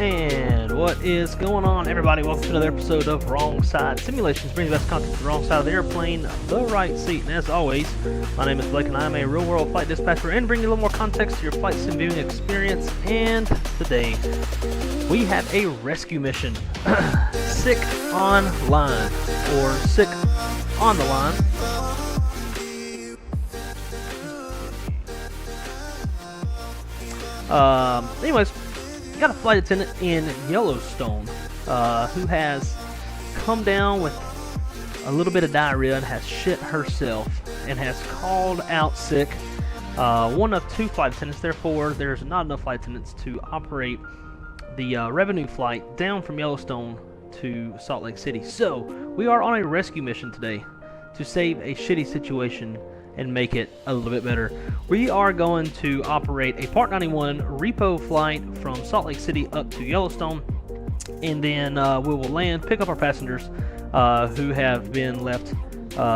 And what is going on, everybody? Welcome to another episode of Wrong Side Simulations, bringing the best content to the wrong side of the airplane, the right seat. And as always, my name is Blake and I am a real-world flight dispatcher and bring you a little more context to your flight sim viewing experience. And today, we have a rescue mission. Sick on line, or sick on the line. Anyways, got a flight attendant in Yellowstone who has come down with a little bit of diarrhea and has shit herself and has called out sick. One of two flight attendants, therefore there's not enough flight attendants to operate the revenue flight down from Yellowstone to Salt Lake City. So we are on a rescue mission today to save a shitty situation and make it a little bit better. We are going to operate a Part 91 repo flight from Salt Lake City up to Yellowstone, and then we will land, pick up our passengers who have been left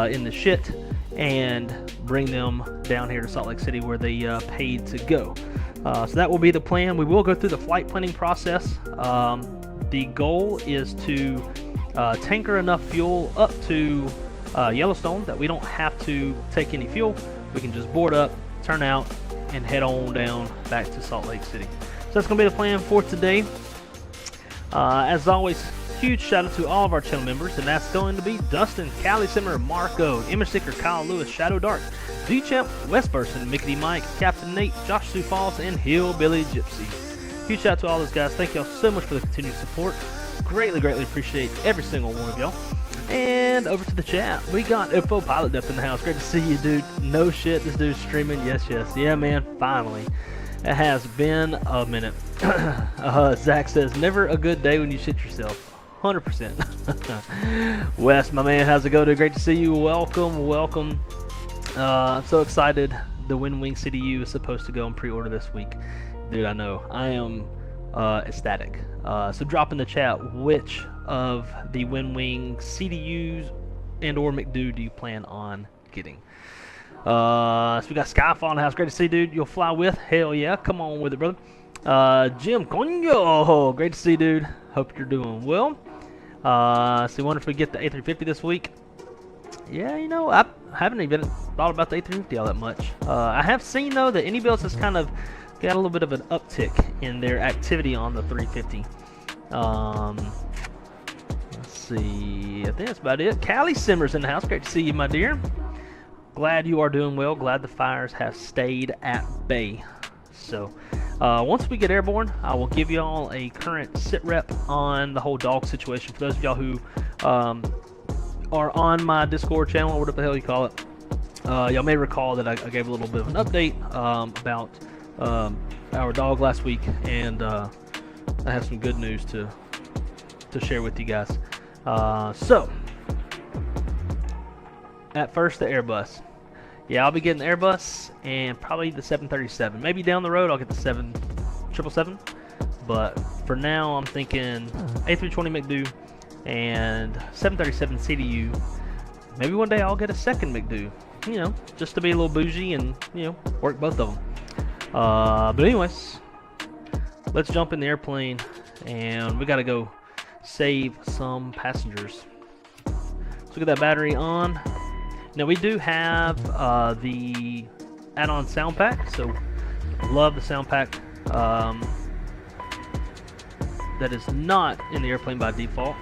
in the shit, and bring them down here to Salt Lake City where they paid to go. So that will be the plan. We will go through the flight planning process. The goal is to tanker enough fuel up to Yellowstone that we don't have to take any fuel. We can just board up, turn out, and head on down back to Salt Lake City. So that's going to be the plan for today. As always, huge shout out to all of our channel members, and that's going to be Dustin, Callie Simmer, Marco, Image Sticker, Kyle Lewis, Shadow Dark, D-Champ, Wes Burson, Mickey Mike, Captain Nate, Josh Sioux Falls, and Hillbilly Gypsy. Huge shout out to all those guys. Thank y'all so much for the continued support. Greatly appreciate every single one of y'all. And over to the chat, we got Info Pilot Depth in the house. Great to see you, dude. No shit, this dude's streaming. Yes. Yeah, man, finally. It has been a minute. Zach says, never a good day when you shit yourself. 100%. Wes, my man, how's it go, dude? Great to see you. Welcome. I'm so excited. The WinWing CDU is supposed to go on pre-order this week. Dude, I know. I am ecstatic. So drop in the chat which of the WinWing CDUs and or McDo do you plan on getting. So we got Skyfall in the house. Great to see you, dude. You'll fly with? Hell yeah. Come on with it, brother. Jim Coño. Great to see you, dude. Hope you're doing well. So wonder if we get the A350 this week. Yeah, you know, I haven't even thought about the A350 all that much. I have seen, though, that Any Builds has kind of got a little bit of an uptick in their activity on the 350. Let's see. I think that's about it. Callie Simmers in the house. Great to see you, my dear. Glad you are doing well. Glad the fires have stayed at bay. So, once we get airborne, I will give y'all a current sit rep on the whole dog situation. For those of y'all who are on my Discord channel, or whatever the hell you call it, y'all may recall that I gave a little bit of an update about our dog last week, and I have some good news to share with you guys. So, at first, the Airbus. Yeah, I'll be getting the Airbus and probably the 737. Maybe down the road I'll get the 777. But for now, I'm thinking A320 McDo and 737 CDU. Maybe one day I'll get a second McDo. You know, just to be a little bougie and, you know, work both of them. But anyways, let's jump in the airplane and we gotta go save some passengers. Let's get that battery on. Now we do have the add-on sound pack, so love the sound pack. That is not in the airplane by default.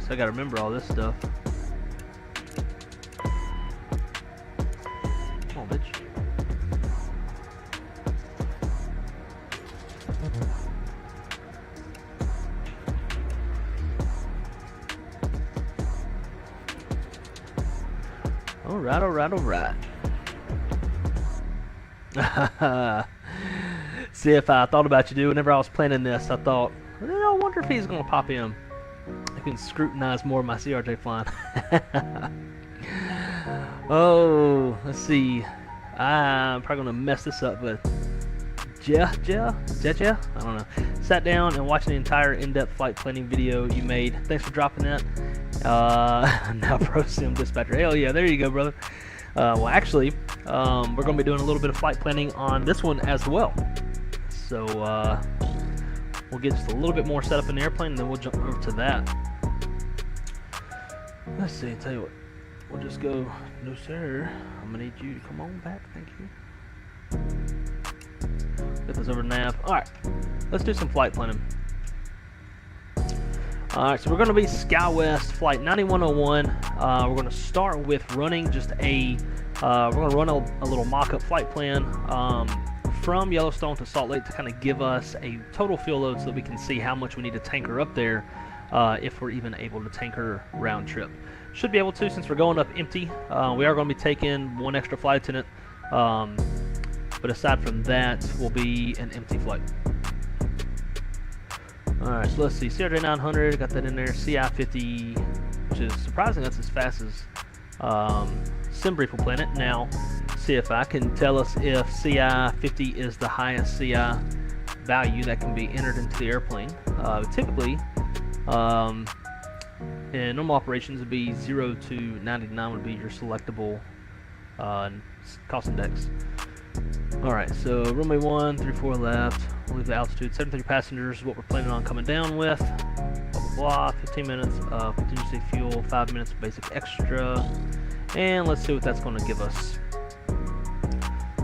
So I gotta remember all this stuff. Come on, bitch. Alright. See, if I thought about you, dude, whenever I was planning this, I thought, I wonder if he's gonna pop in. I can scrutinize more of my CRJ flying. Oh, let's see. I'm probably gonna mess this up, but I don't know. Sat down and watched the entire in-depth flight planning video you made. Thanks for dropping that. Now ProSim Dispatcher. Hell yeah, there you go, brother. Well, actually, we're going to be doing a little bit of flight planning on this one as well. So we'll get just a little bit more set up in the airplane, and then we'll jump over to that. Let's see, tell you what. We'll just go, no sir, I'm going to need you to come on back, thank you. Get this over to nav. Alright, let's do some flight planning. Alright, so we're going to be SkyWest Flight 9101. We're going to start with running just a, we're going to run a little mock-up flight plan from Yellowstone to Salt Lake to kind of give us a total fuel load so that we can see how much we need to tanker up there if we're even able to tanker round trip. Should be able to, since we're going up empty. We are going to be taking one extra flight attendant, but aside from that, will be an empty flight. Alright, so let's see, CRJ900, got that in there, CI50, which is surprising that's as fast as SimBrief will plan it. Now, see if I can tell us if CI50 is the highest CI value that can be entered into the airplane. Typically, in normal operations, would be 0 to 99 would be your selectable cost index. Alright, so runway 34 left, we'll leave the altitude, 73 passengers is what we're planning on coming down with, blah blah blah, 15 minutes of contingency fuel, 5 minutes of basic extra, and let's see what that's going to give us.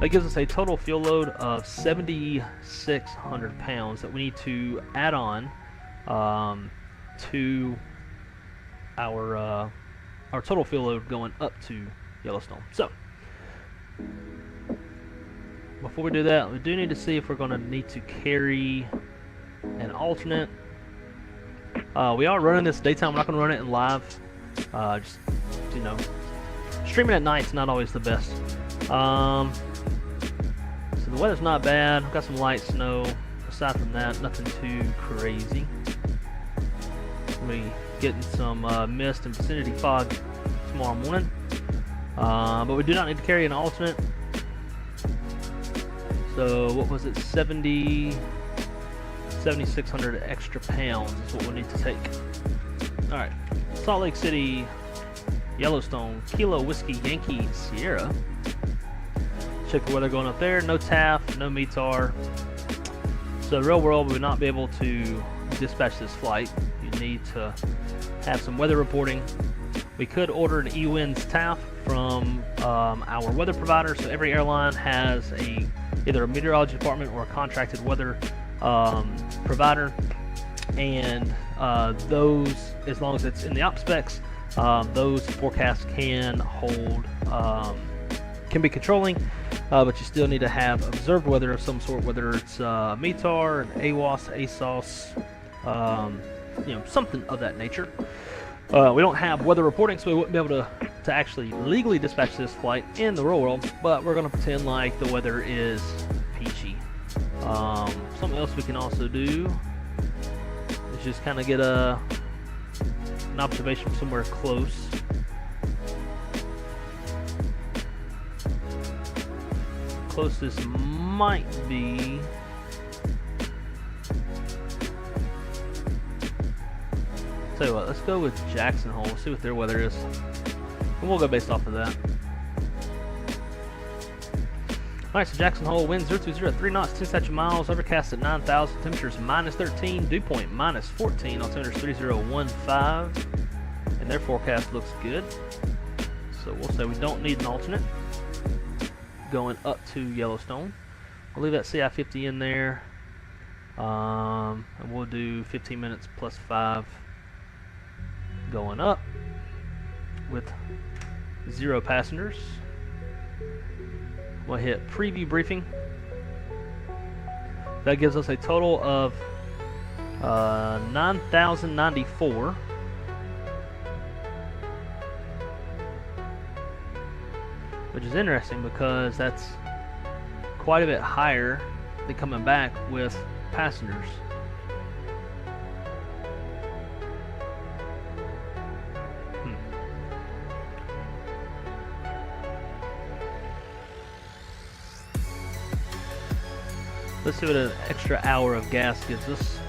That gives us a total fuel load of 7,600 pounds that we need to add on to our total fuel load going up to Yellowstone. So, before we do that, we do need to see if we're going to need to carry an alternate. We are running this daytime. We're not going to run it in live. Just, you know, streaming at night is not always the best. So the weather's not bad. We've got some light snow. Aside from that, nothing too crazy. We getting some mist and vicinity fog tomorrow morning. But we do not need to carry an alternate. So what was it? 7,600 extra pounds is what we need to take. Alright, Salt Lake City, Yellowstone, Kilo Whiskey Yankee Sierra. Check the weather going up there. No TAF, no METAR. So real world, we would not be able to dispatch this flight. You need to have some weather reporting. We could order an eWinds TAF from our weather provider. So every airline has either a meteorology department or a contracted weather provider, and those, as long as it's in the op specs, those forecasts can hold, can be controlling, but you still need to have observed weather of some sort, whether it's METAR, an AWOS, ASOS, you know, something of that nature. We don't have weather reporting, so we wouldn't be able to actually legally dispatch this flight in the real world, but we're going to pretend like the weather is peachy. Something else we can also do is just kind of get an observation from somewhere close. Closest might be tell you what, let's go with Jackson Hole. We'll see what their weather is, and we'll go based off of that. Alright, so Jackson Hole, wind 020 at 3 knots, 10 statute miles, overcast at 9,000, temperatures -13, dew point -14, altimeters 3015, and their forecast looks good. So we'll say we don't need an alternate going up to Yellowstone. We'll leave that CI50 in there, and we'll do 15 minutes plus 5 going up with 0 passengers. We'll hit preview briefing. That gives us a total of 9,094. Which is interesting because that's quite a bit higher than coming back with passengers. Let's see what an extra hour of gas gives us.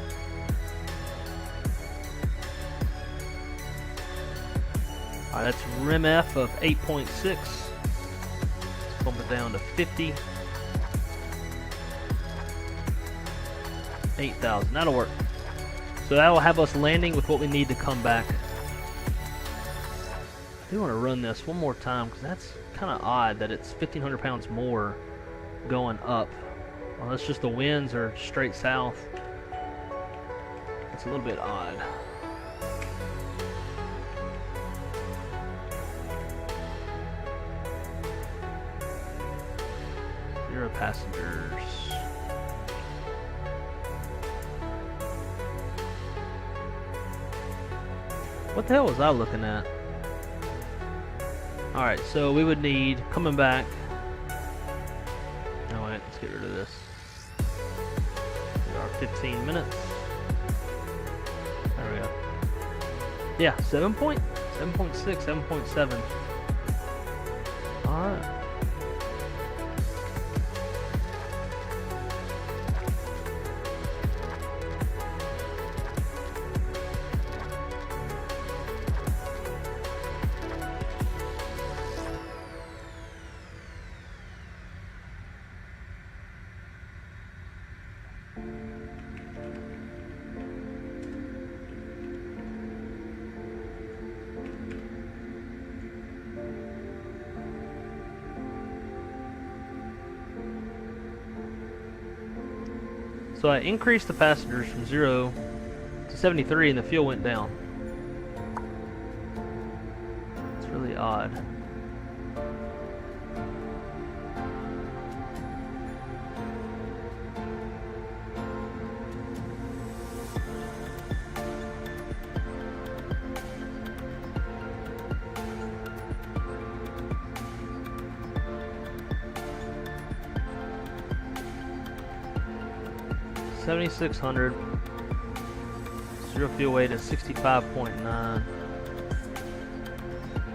Alright, that's rim F of 8.6. Let's bump it down to 50. 8,000. That'll work. So that will have us landing with what we need to come back. I do want to run this one more time because that's kind of odd that it's 1,500 pounds more going up. Well, that's just the winds are straight south. It's a little bit odd. Zero passengers. What the hell was I looking at? Alright, so we would need, coming back. Oh wait, let's get rid of this. We are 15 minutes. There we go. Yeah, 7.6, 7.7. Alright. So I increased the passengers from 0 to 73 and the fuel went down. It's really odd. $7,600. Zero fuel weight is 65.9.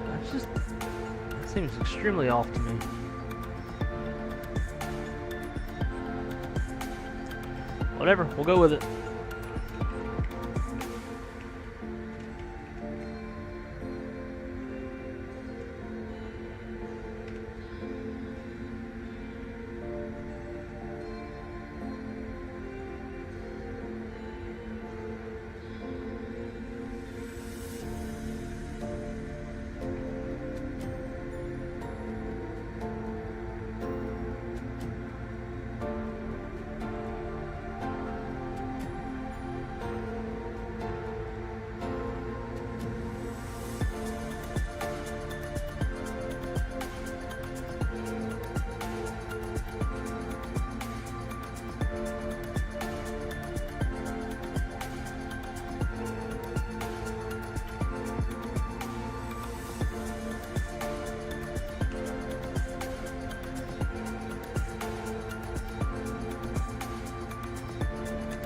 That's just, that seems extremely off to me. Whatever, we'll go with it.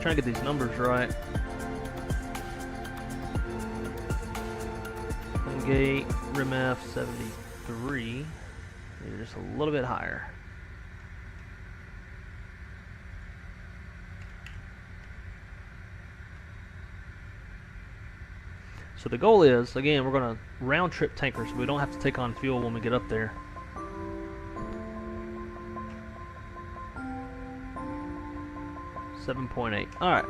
Trying to get these numbers right. Gate, rim F 73. Maybe just a little bit higher. So the goal is, again, we're going to round trip tanker so we don't have to take on fuel when we get up there. $7.8. Alright.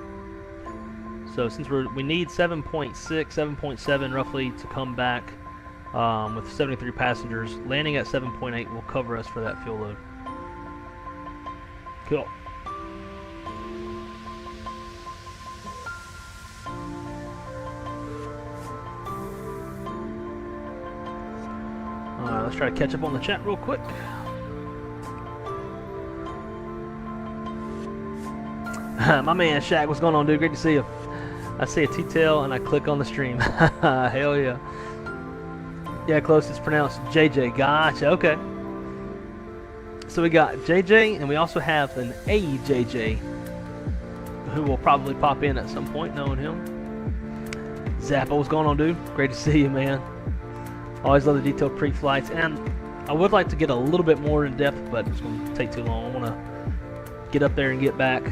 So since we need 7.6, 7.7 roughly to come back with 73 passengers, landing at 7.8 will cover us for that fuel load. Cool. Alright, let's try to catch up on the chat real quick. My man Shaq, what's going on, dude? Great to see you. I see a T-tail and I click on the stream. Hell yeah. Yeah, close. It's pronounced JJ. Gotcha. Okay. So we got JJ and we also have an AJJ who will probably pop in at some point, knowing him. Zappa, what's going on, dude? Great to see you, man. Always love the detailed pre-flights, and I would like to get a little bit more in depth, but it's going to take too long. I want to get up there and get back.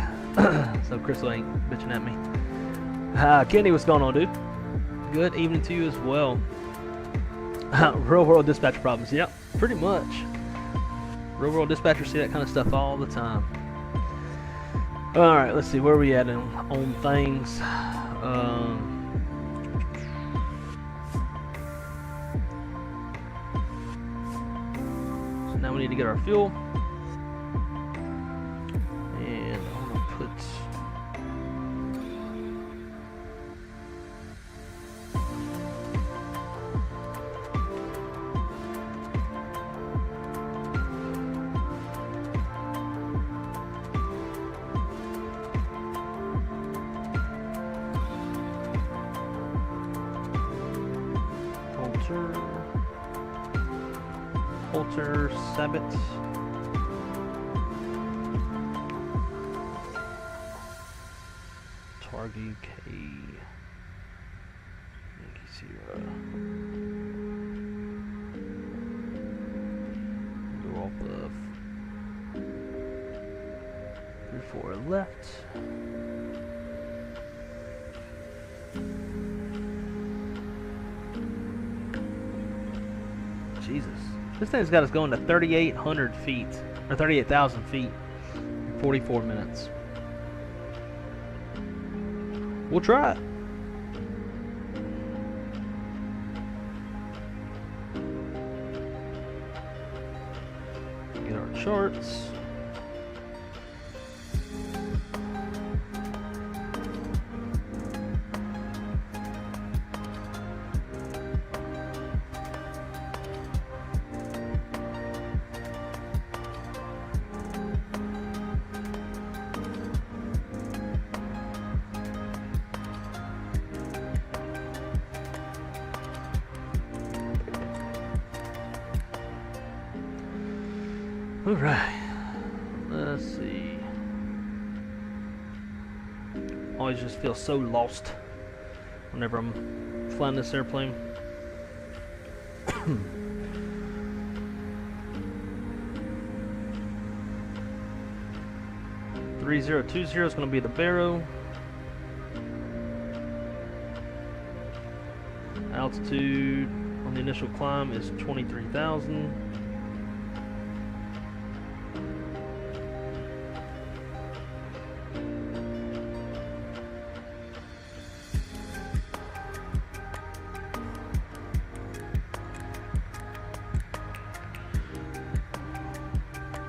So Crystal ain't bitching at me. Kenny, what's going on, dude? Good evening to you as well. Real world dispatcher problems. Yep, pretty much. Real world dispatchers see that kind of stuff all the time. All right, let's see where we at on things. So now we need to get our fuel, and I'm gonna put. Holter Sabbath. Target K. Yankee Sierra. Go off of 3-4 left. Jesus. This thing's got us going to 3,800 feet, or 38,000 feet in 44 minutes. We'll try it. Get our charts. Alright, let's see. Always just feel so lost whenever I'm flying this airplane. 3020 is going to be the Barrow. Altitude on the initial climb is 23,000.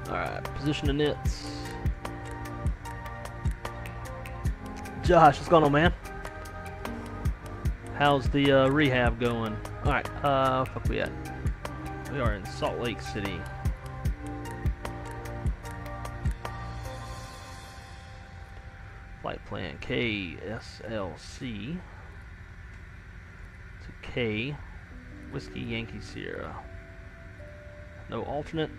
Alright, position the nets. Josh, what's going on, man? How's the rehab going? Alright, fuck we at? We are in Salt Lake City. Flight plan KSLC to K Whiskey Yankee Sierra. No alternate.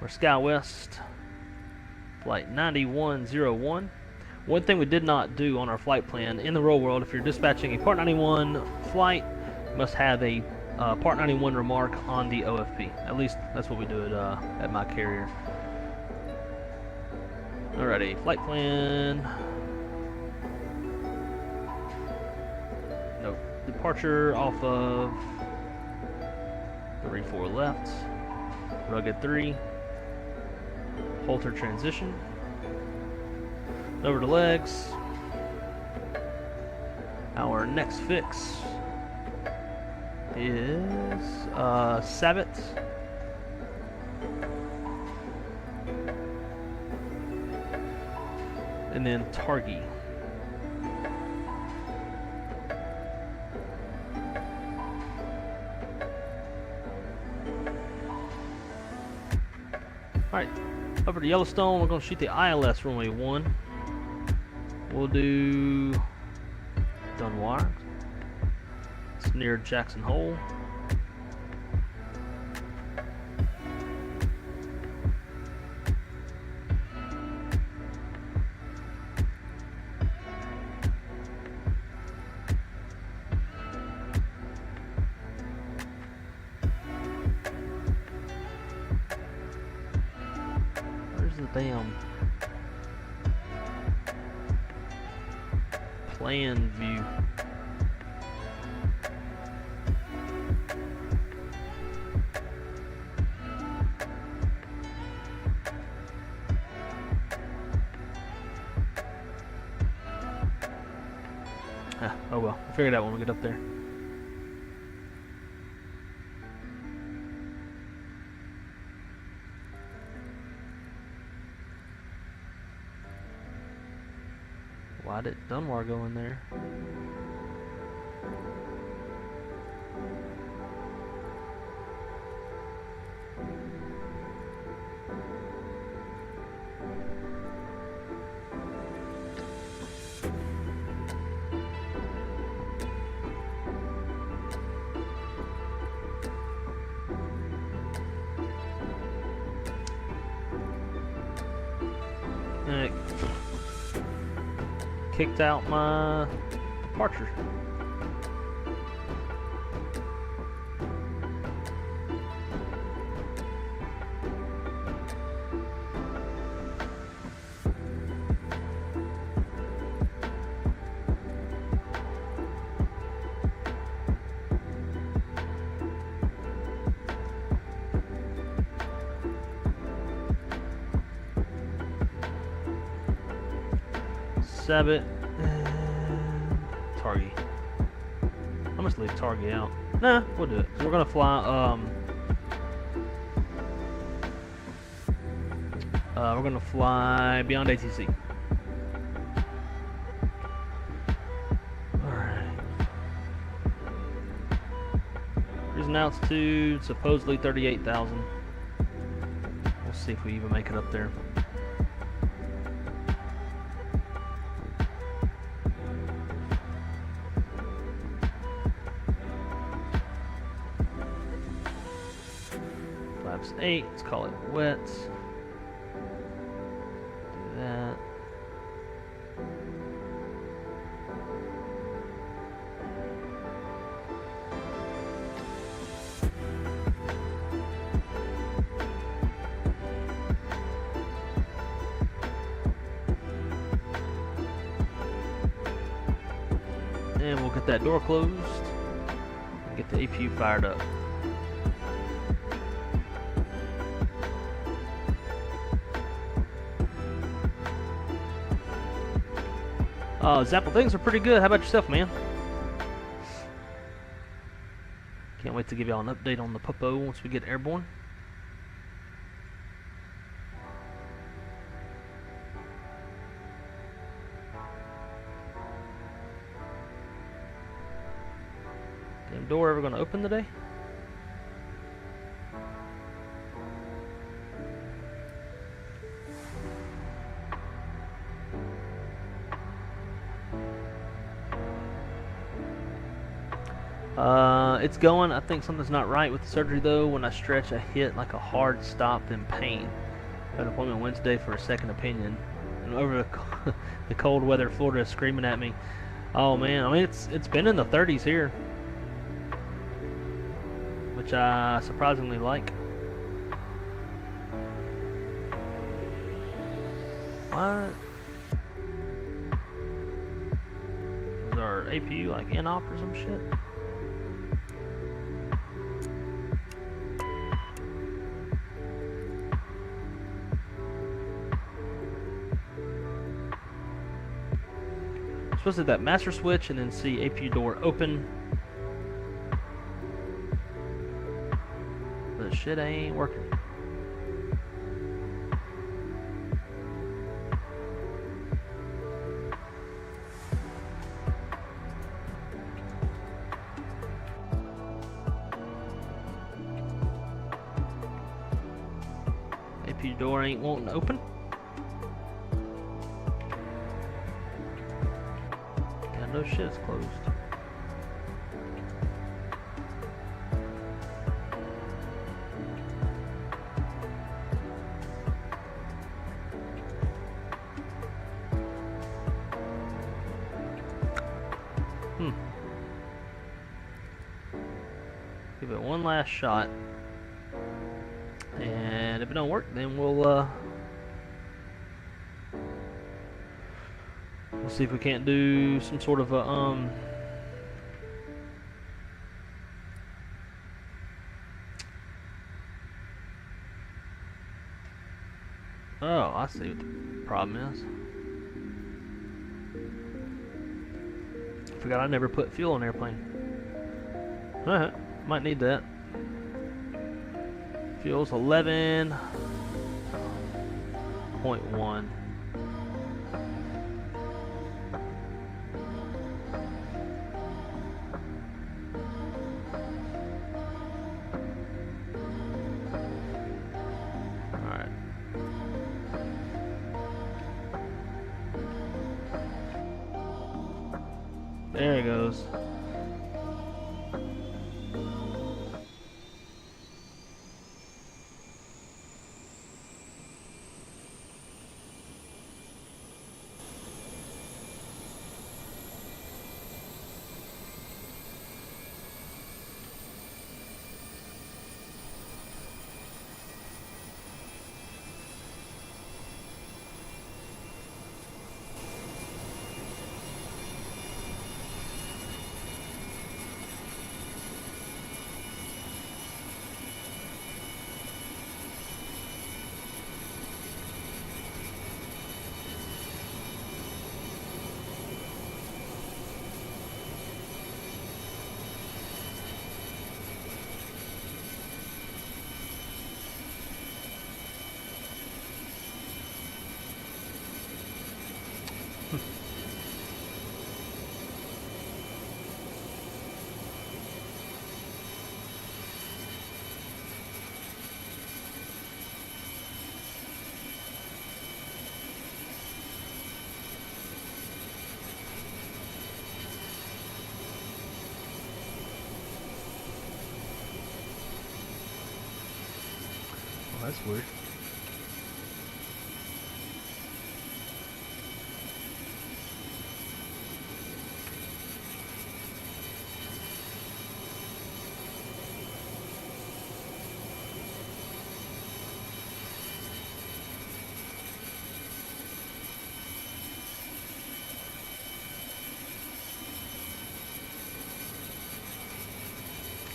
We're SkyWest, flight 9101. One thing we did not do on our flight plan, in the real world, if you're dispatching a Part 91 flight, you must have a Part 91 remark on the OFP. At least that's what we do at my carrier. Alrighty, flight plan. Nope. Departure off of 3-4 left. Rugged 3. Holter transition. Over the legs. Our next fix is Sabbath. And then Targi. Alright, over to Yellowstone, we're going to shoot the ILS runway 1. We'll do Dunwire. It's near Jackson Hole. Damn plan view. Oh well, we'll figure it out when we get up there. Why did Dunbar go in there? And it kicked out my departure. Sabbath and Target. I must leave Target out. Nah, we'll do it. So we're gonna fly. We're gonna fly beyond ATC. All right. Cruising altitude supposedly 38,000. We'll see if we even make it up there. Flaps 8, let's call it wet. Do that. And we'll get that door closed and get the APU fired up. Zapple, things are pretty good. How about yourself, man? Can't wait to give y'all an update on the Puppo once we get airborne. Damn door ever gonna open today? It's going. I think something's not right with the surgery though. When I stretch, I hit like a hard stop in pain. I have an appointment Wednesday for a second opinion. And over the cold weather, Florida is screaming at me. Oh man, I mean it's been in the 30s here, which I surprisingly like. What? Is our APU like in-op or some shit? Supposed to hit that master switch and then see APU door open. But shit ain't working. APU door ain't wanting to open. No shit, it's closed. Give it one last shot. And if it don't work, then we'll see if we can't do some sort of a oh, I see what the problem is. forgot I never put fuel in the airplane. Alright, might need that. Fuel's 11.1. There it goes. That's weird.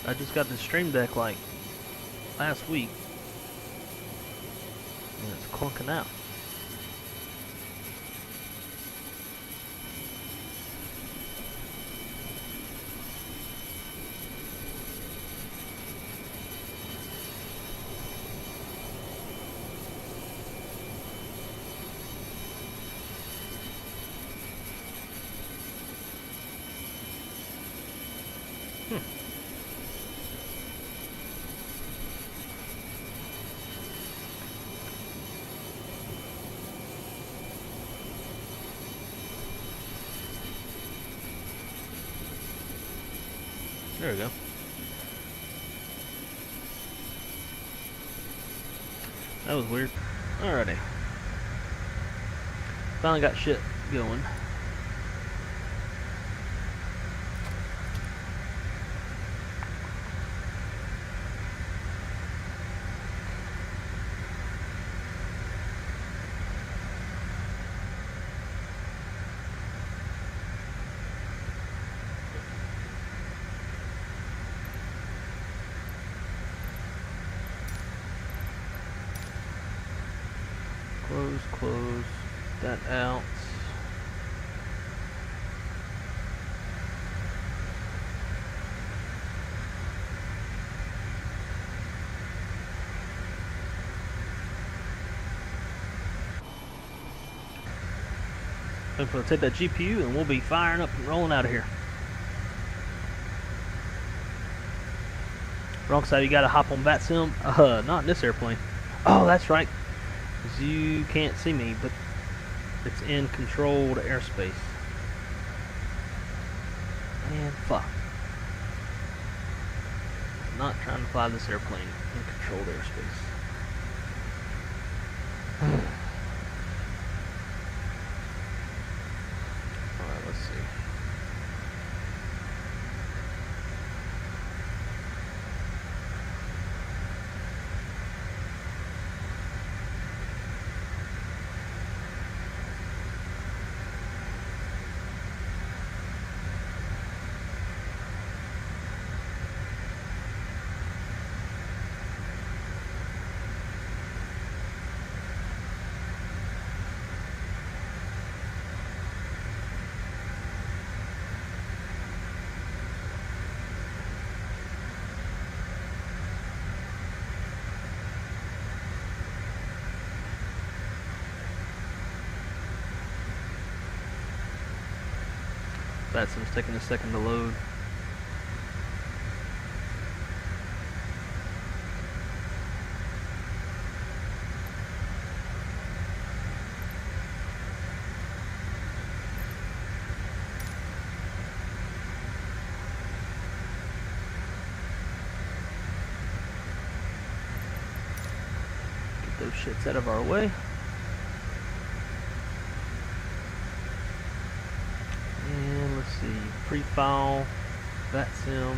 I just got the Stream Deck like last week. And it's clunking out. There we go. That was weird. Alrighty. Finally got shit going. Close that out. I'm going to take that GPU and we'll be firing up and rolling out of here. Wrong side, you got to hop on VATSIM. Not in this airplane. Oh, that's right. You can't see me, but it's in controlled airspace. Man, fuck. I'm not trying to fly this airplane in controlled airspace. Alright, let's see. That sim's taking a second to load. Those shits out of our way. And let's see, pre-file, that sim.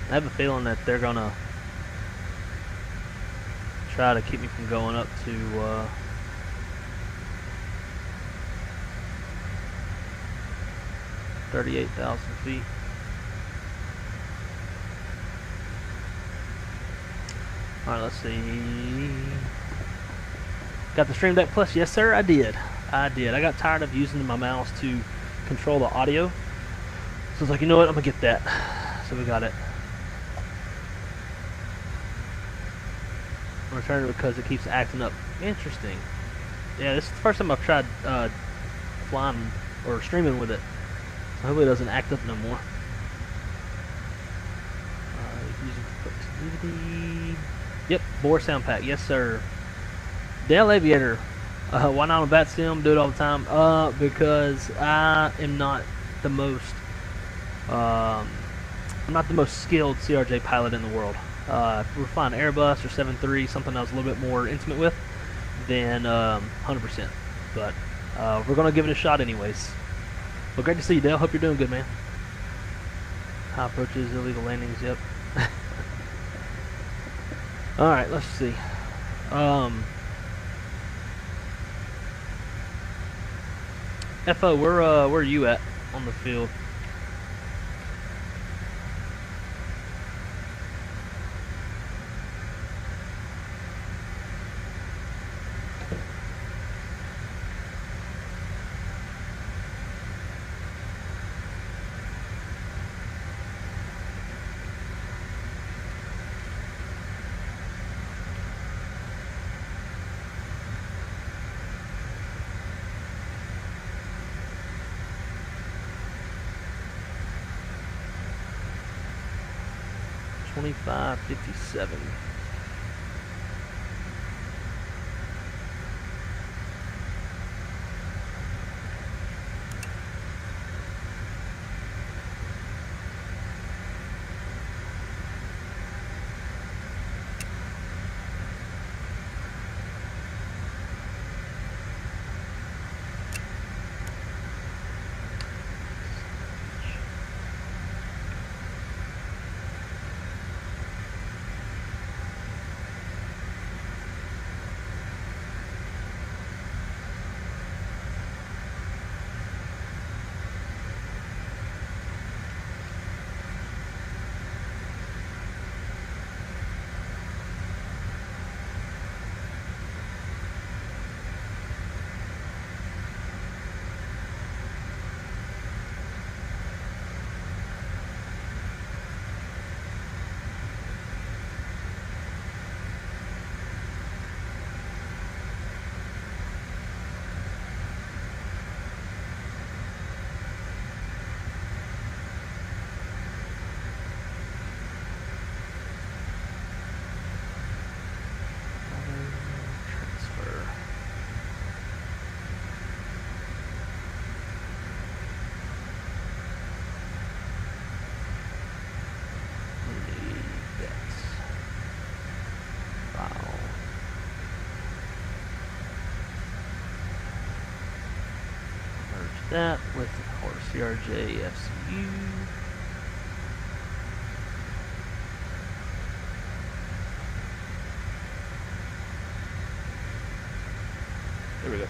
I have a feeling that they're gonna try to keep me from going up to 38,000 feet. Alright, let's see. Got the Stream Deck Plus? Yes, sir, I did. I got tired of using my mouse to control the audio. So I was like, you know what, I'm gonna get that. So we got it. I'm returning it because it keeps acting up. Interesting. Yeah, this is the first time I've tried flying or streaming with it. I hope it doesn't act up no more. Using productivity. Yep, Bore sound pack. Yes, sir. Dell Aviator. Why not on Bat Sim? Do it all the time. Because I am not the most. I'm not the most skilled CRJ pilot in the world. If we're flying Airbus or 7.3, something I was a little bit more intimate with, then 100%. But we're going to give it a shot anyways. Well, great to see you, Dale. Hope you're doing good, man. High approaches, illegal landings, yep. Alright, let's see. FO, where are you at on the field? $25.57. That with our CRJ FCU. There we go.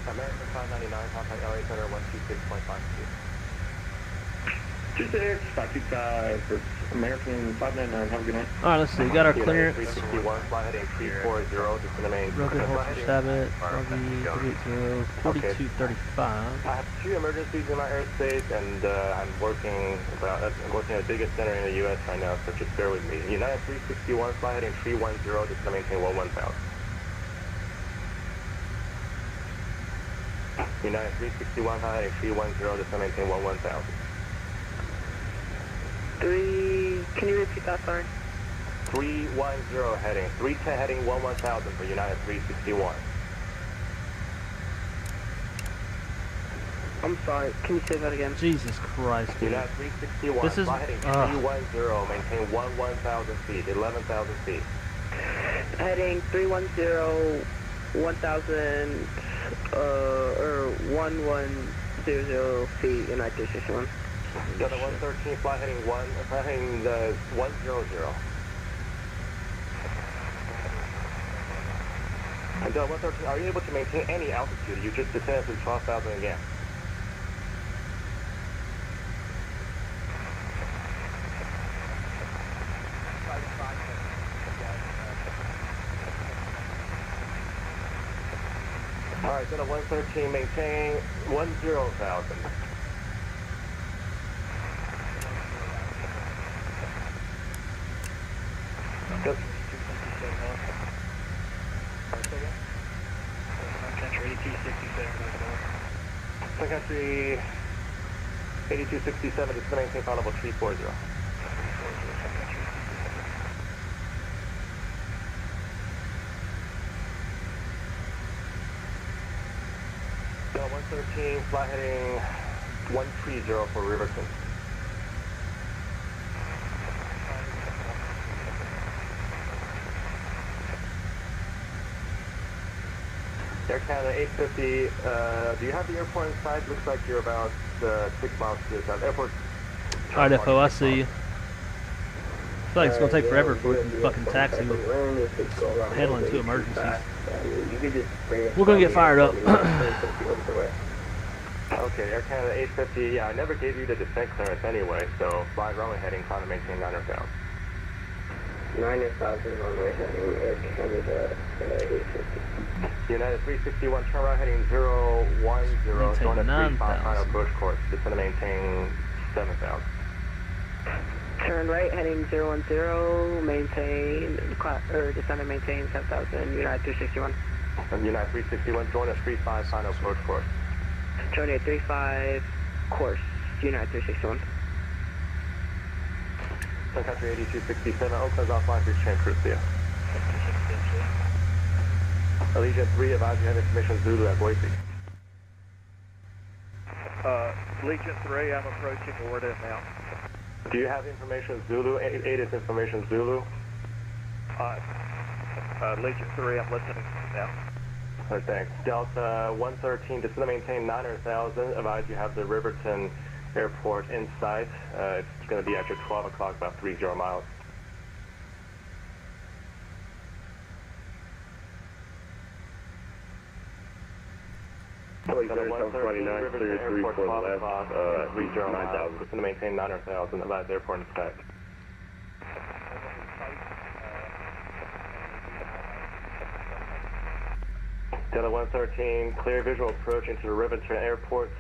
American 599, contact LA Center 126.52. Tuesday, 525 for American 599, have a good night. Alright, let's see. We got our clearance. 361, fly heading 340, just gonna main. Broken Horse Sabbath, RV 4235. I have 2 emergencies in my airspace, and I'm working at the biggest center in the U.S. right now, so just bear with me. United 361, fly heading 310, just gonna maintain 1000. United 361, fly heading 310, just gonna maintain 1000. Can you repeat that, sorry? 310 heading, 310 heading 1000 for United 361. I'm sorry, can you say that again? Jesus Christ, dude. United 361, This is, fly heading 310, maintain 11,000 feet, 11,000 feet. Heading 310, 1000, or 1100 feet, United 361. Delta 113, fly heading 100. And Delta 113, are you able to maintain any altitude? You just descended to 12,000 again. Alright, Delta 113, maintain 10,000. Good. Country 8267, just maintain final level 340. Delta 113, fly heading 130 for Riverton. Air Canada 850, do you have the airport in sight? Looks like you're about 6 miles to the south. Airport. Alright, FO, I see you. I feel like it's gonna take forever for it to fucking taxi with handling 2 emergencies. We're gonna get fired up. Okay, Air Canada 850, yeah, I never gave you the descent clearance anyway, so fly runway heading, trying to maintain 9,000. 9,000 runway heading Air Canada 850. United 361, turn right heading 010, join a 35 final approach course, just going to maintain 7,000. Turn right, heading 010, maintain, or descend and maintain 7,000, United 361. And United 361, join a 35 final approach course. Join a 35 course, United 361. Sun Country 8267, Oakland's offline for exchange crew, see ya. Allegiant 3, advise you have information Zulu at Boise. Allegiant 3, I'm approaching order now. Do you have information Zulu? 8 is information Zulu. Allegiant 3, I'm listening now. Alright, thanks. Delta 113, just going to maintain 9,000, advise you have the Riverton Airport in sight. It's going to be after 12 o'clock, about 30 miles. Delta 113, Riverton Airport, 12 o'clock, 30 miles. It's going to maintain 9,000, advise airport in sight. Delta 113, clear visual approach into the Riverton Airport.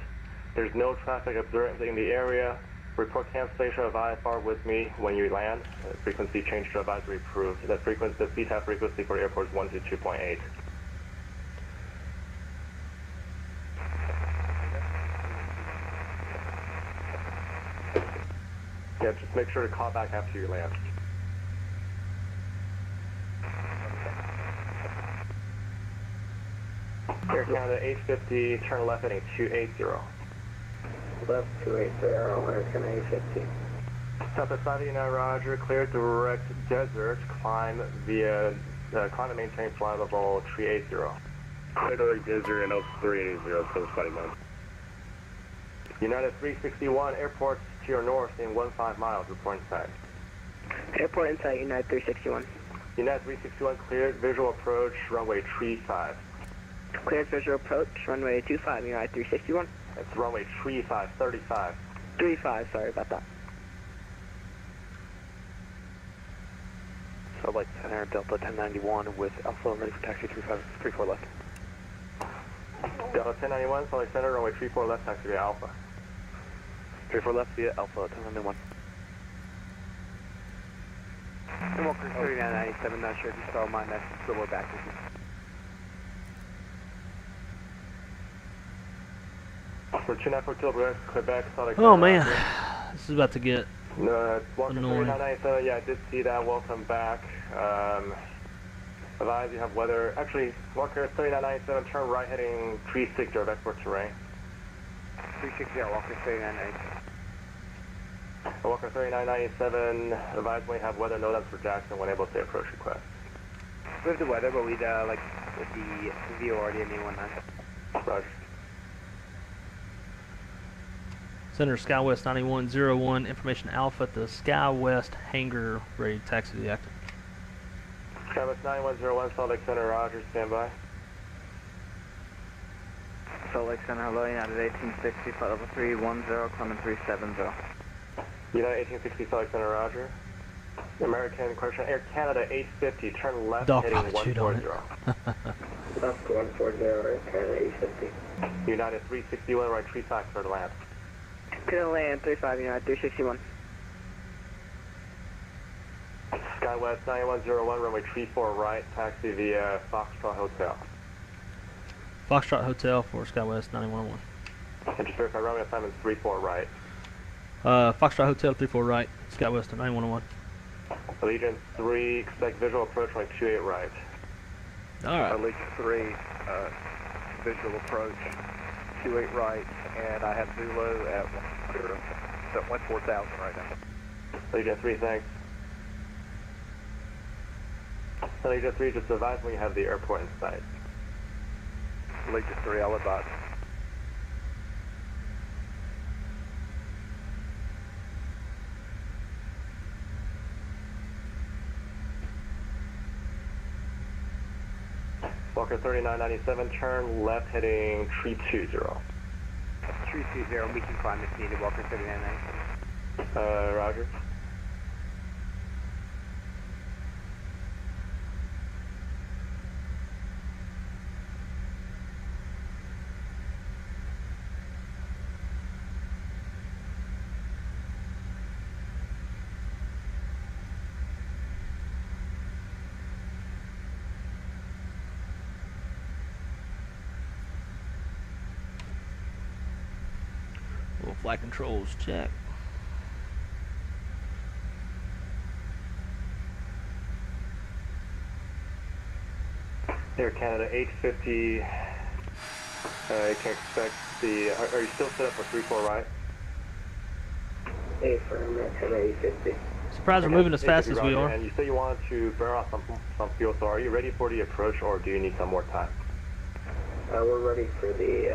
There's no traffic observed in the area. Report cancellation of IFR with me when you land. Frequency change to advisory approved. The CTAF frequency for the airport is 122.8. Yeah, just make sure to call back after you land. Air Canada 850, turn left heading 280. Left 280, Air Canada 850. Southwest 59, Roger, clear direct desert, climb via, climb and maintain flight level 380. Clear direct desert and Oaks 380, so it's 59. United 361, airport to your north in 15 miles, report in sight. Airport in sight, United 361. United 361, cleared, visual approach, runway 35. Cleared visual approach, runway 25, United 361. It's runway 35, 35. 35, sorry about that. Salt Lake Center, Delta 1091 with Alpha ready for taxi 34 left. Delta 1091, Salt Lake Center, runway 34 left, taxi via Alpha. 34 left via Alpha 1091. And Walker 3997, not sure if you saw my message, but we're back with you. For 294 kilometers, Quebec, Salt Lake Oh Center, man, Roger. this is about to get Walker annoying. 3997, yeah, I did see that. Welcome back. Advise you have weather. Actually, Walker 3997, turn right heading 360 of export terrain. 360, Walker 3997. Walker 3997, advise when you have weather, notice for Jackson when able to say approach request. We have the weather, but we'd like with the VORD and A19. Roger. Center SkyWest 9101, information Alpha at the SkyWest hangar, ready to taxi the active. SkyWest 9101, Salt Lake Center, Roger, stand by. Salt Lake Center, hello, United 1860, flight level 310, Clement 370. United 1860, Salt Lake Center, Roger. American Corsair Air Canada 850, turn left Dog heading pocket shoot on 140. it. Left 140, Air Canada 850. United 361, right 35 for the land. Couldn't land, 35, United 361. SkyWest 9101, runway 34 right, taxi via Foxtrot Hotel. Foxtrot Hotel for SkyWest 9101. And just verify runway assignment 34 right. Foxtrot Hotel 34 right, SkyWest 9101. Allegiant 3, expect visual approach runway 28 right. Alright. Allegiant 3, visual approach 28 right, and I have Zulu at 14,000 right now. Allegiant 3, thanks. Allegiant 3, just advise when you have the airport in sight. Allegiant 3, I'll advise. Walker 3997, turn left heading 320. 320, we can climb if needed, Walker 3997. Roger. Little flight controls check. Air Canada 850, you can expect the, are you still set up for 34 right? A firm, Air Canada 850. Surprised we're moving as fast as we are. And you said you wanted to burn off some fuel, so are you ready for the approach or do you need some more time? We're ready for the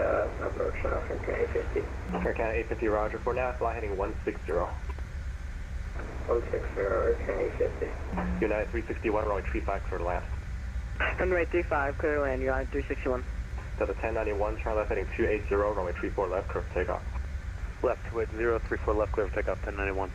approach now, Air Canada 850. Air Canada 850, roger. For now, fly heading 160. 160, Air Canada 850. United 361, runway 35 for land. Runway 35, clear land, United 361. Delta 1091, turn left heading 280, runway 34 left, clear for takeoff. Left, with 034 left, clear for takeoff, 1091.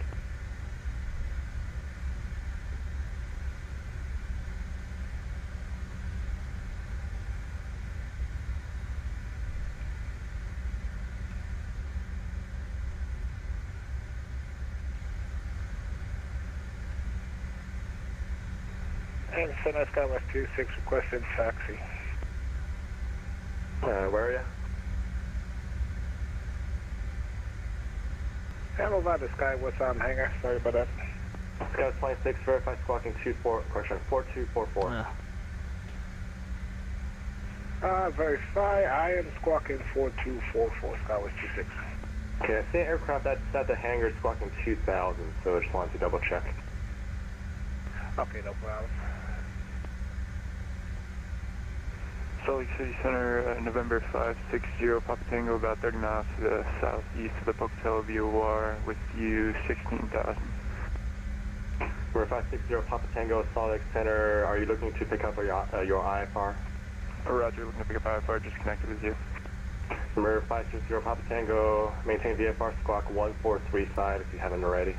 And Center SkyWest 26 requested taxi. Where are you? Handle by the SkyWest on hangar, sorry about that. Scout 26, verify squawking 4244. Verify, I am squawking 4244, SkyWest 26. Okay, I see an aircraft that's at the hangar squawking 2000, so I just wanted to double check. Okay, no problem. Salt Lake City Center, November 560, Papa Tango, about 30 miles to the southeast of the Pocatello VOR, with you 16,000. We're 560 Papa Tango, Salt Lake Center. Are you looking to pick up your IFR? Roger, looking to pick up IFR, just connected with you. Number 560 Papa Tango, maintain VFR squawk 1435 if you haven't already.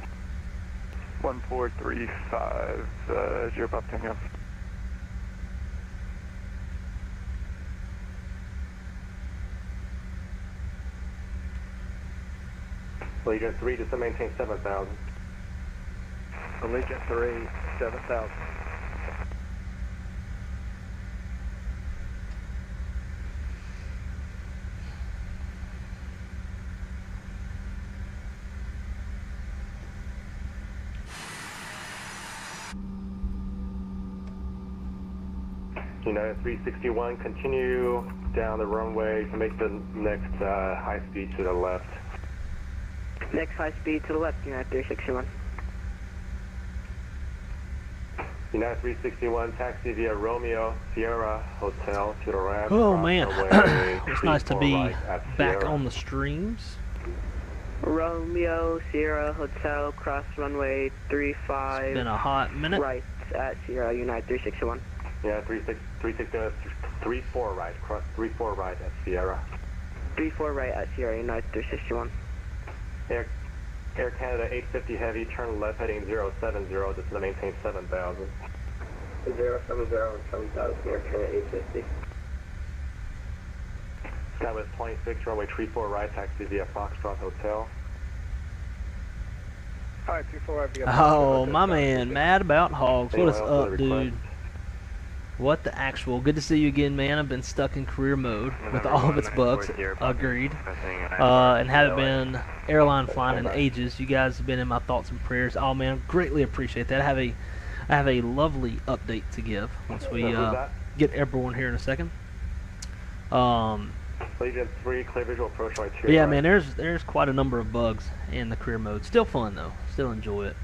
1435, 0 Papa Tango. Legion 3, just to maintain 7,000. Legion 3, 7,000. United 361, continue down the runway to make the next high speed to the left. Next high speed to the left, United 361. United 361, taxi via Romeo Sierra Hotel to the ramp. Oh man, runway it's nice to 34 be right at back Sierra. on the streams. Romeo Sierra Hotel, cross runway 35. It's been a hot minute. Right at Sierra, United 361. Yeah, 361, 34 right, cross 34 right at Sierra. 34 right at Sierra, United 361. Air Canada 850 heavy, turn left heading 070, just to maintain 7,000. 070, 7,000, Air Canada 850. Skywest 26, runway 34 right, taxi via Foxtrot Hotel. Alright, 24 right. Oh, my man, mad about hogs. What is Anyone else up, with a request? dude? What the actual? Good to see you again, man. I've been stuck in career mode with all of its bugs. Agreed. And haven't been airline flying in ages. You guys have been in my thoughts and prayers. Oh man, greatly appreciate that. I have a lovely update to give once we get airborne here in a second. Legion 3, clear visual approach right 2. Yeah, man, there's quite a number of bugs in the career mode. Still fun though. Still enjoy it.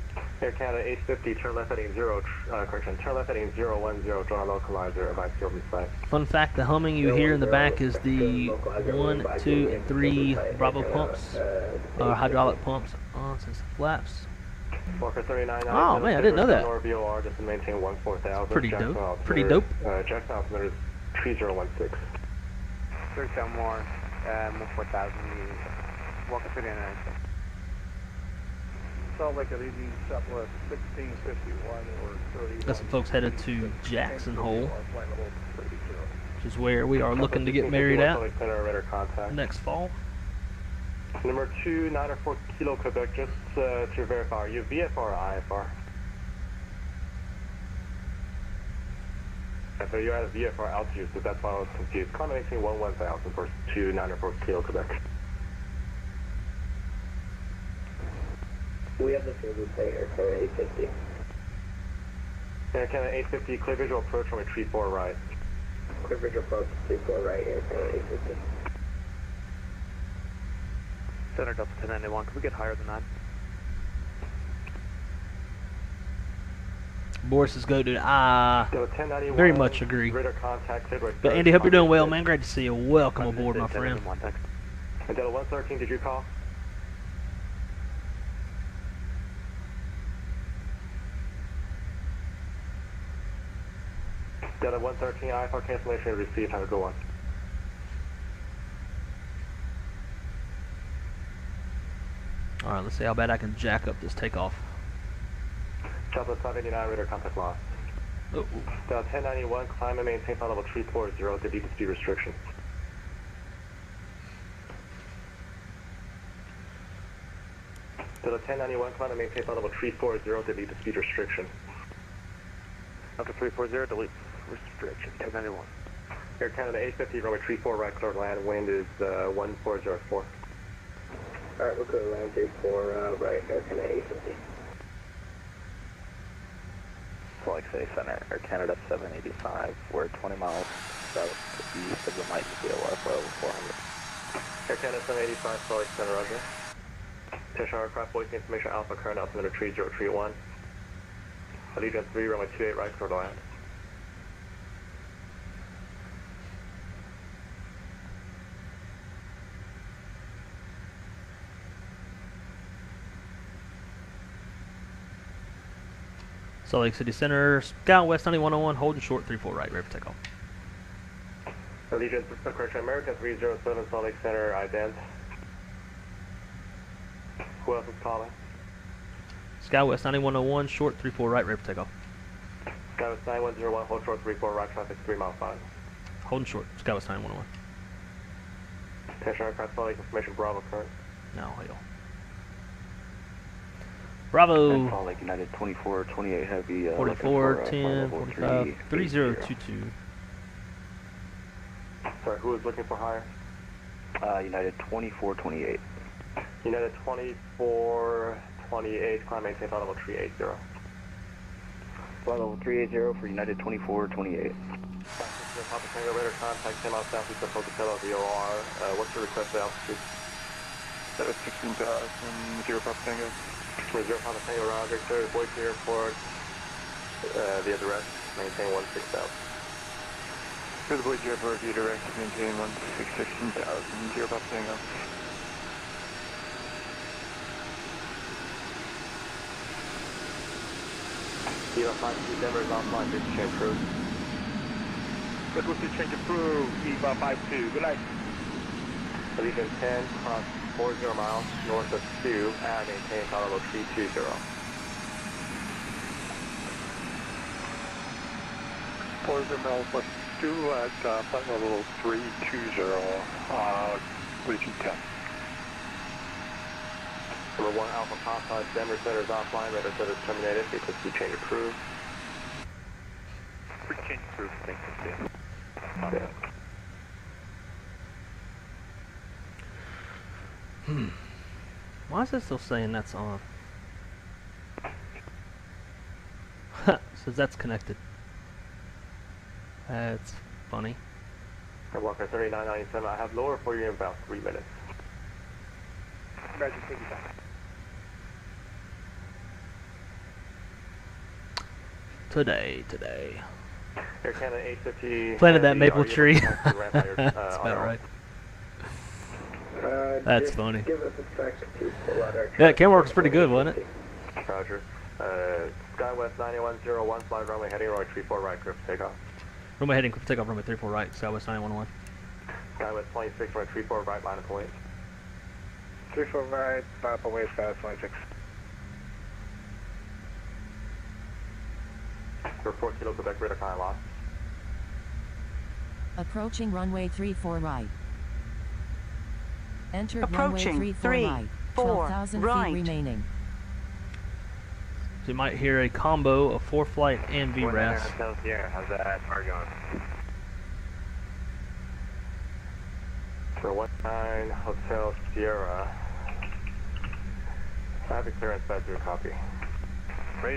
Air Canada 850, turn left heading 0, turn left heading 010, draw localizer, advise field and sight. Fun fact, the humming you hear in the back is the 1, 2, and 3 Bravo pumps, hydraulic pumps, since the flaps. Walker 39. Oh man, I didn't know that. VOR just to maintain 14,000. Pretty dope. Pretty dope. Jackson altimeter is 3016. 37 more, 4,000. Walker 39. Salt Lake at ED Southwest 1651 or 30. Got some folks headed to Jackson Hole, which is where we are looking to get married at next fall. Number 2, 904 Kilo Quebec, just to verify, are you VFR or IFR? So you're at a VFR altitude, so that's why I was confused. Climb 18 1000 for 2, 904 Kilo Quebec. We have the field with Air Canada 850. Air Canada 850, clear visual approach from a 34 right. Clear visual approach 34 right, Air Canada 850. Center Delta 1091, can we get higher than that? Boris is go, dude. So 1091, Very much agree. radar contact, But Andy, hope you're doing well, man. Great to see you. Welcome aboard, my friend. And Delta 113, did you call? Delta 113, IFR cancellation received. Have a good one. Alright, let's see how bad I can jack up this takeoff. Delta 589, radar contact lost. Oh, Delta 1091, climb and maintain flight level 340 to deep speed restriction. Delta 1091, climb and maintain flight level 340 to deep speed restriction. Delta 340, delete restriction, 1091. Air Canada 850, runway 34 right, clear land, wind is 1404. Alright, we'll go to land 34 right, Air Canada 850. Salt Lake City Center, Air Canada 785. We're 20 miles southeast of the Mighty VOR for over 400. Air Canada 785, Salt Lake Center, roger. Attention aircraft, voice information Alpha, current altimeter 3031. Allegiant 3, runway 28 right, clear to land. Salt Lake City Center, Sky West 9101, holding short, 34 right, ready for takeoff. Allegiant, correction, American 307 Salt Lake Center, ident. Who else is calling? Skywest 9101, short 34 right, ready for takeoff. Skywest 9101, hold short 34 right, traffic 3 mile 5. Holding short, Skywest 9101. Attention aircraft, Salt Lake information, Bravo current. No, hell. Bravo. Salt Lake United 2428 heavy. 44, 10, 45, 3022. Sorry, who is looking for hire? United 2428. United 2428, climb maintain flight level 380. Flight level 380 for United 2428. Papa Tango radar contact 10 miles southeast of Pocatello VOR. What's your requested altitude? That was 16,000, 0 Papa Tango. 0 Papa Tango, Roger. Clear to Boise Airport via direct, maintain 16,000. For the Boise Airport via direct, maintain 16,000, 0 Papa Tango. Eva 52 Denver is offline, please change crew. Good to change of crew, Eva 52. Good night. Allegiant 10, cross 40 miles north of 2, and maintain flight level 320. 40 miles west 2 at flight level 320, Legion 10. Number 1 Alpha Papa, Denver Center is offline, radar center is terminated, frequency change of crew. Change of crew, thanks. Yeah. Why is it still saying that's on? Says that's connected. That's funny. Walker 3997, I have lower for you in about 3 minutes. Roger, take it back. Today. Air Canada 850. Planted that maple are you tree. able to ramp out your, That's on about our- right. That's funny. Give us a sec to pull out our Yeah, camera works pretty good, wasn't it? Roger. Skywest 9101, flight runway heading runway 34 right, clear for takeoff. Runway heading, takeoff runway 34 right, Skywest 9111. Skywest 26, runway 34 right, line of point. 34 right, stop away, Skywest 26. Report Kilo Quebec radar kind lost. Approaching runway 34 right. Entered runway Approaching 34 right. 4 12,000 right. feet remaining. So you might hear a combo of Foreflight and VRAS. Hotel Sierra, how's that car going? For 19 Hotel Sierra. I have a clearance back to a copy.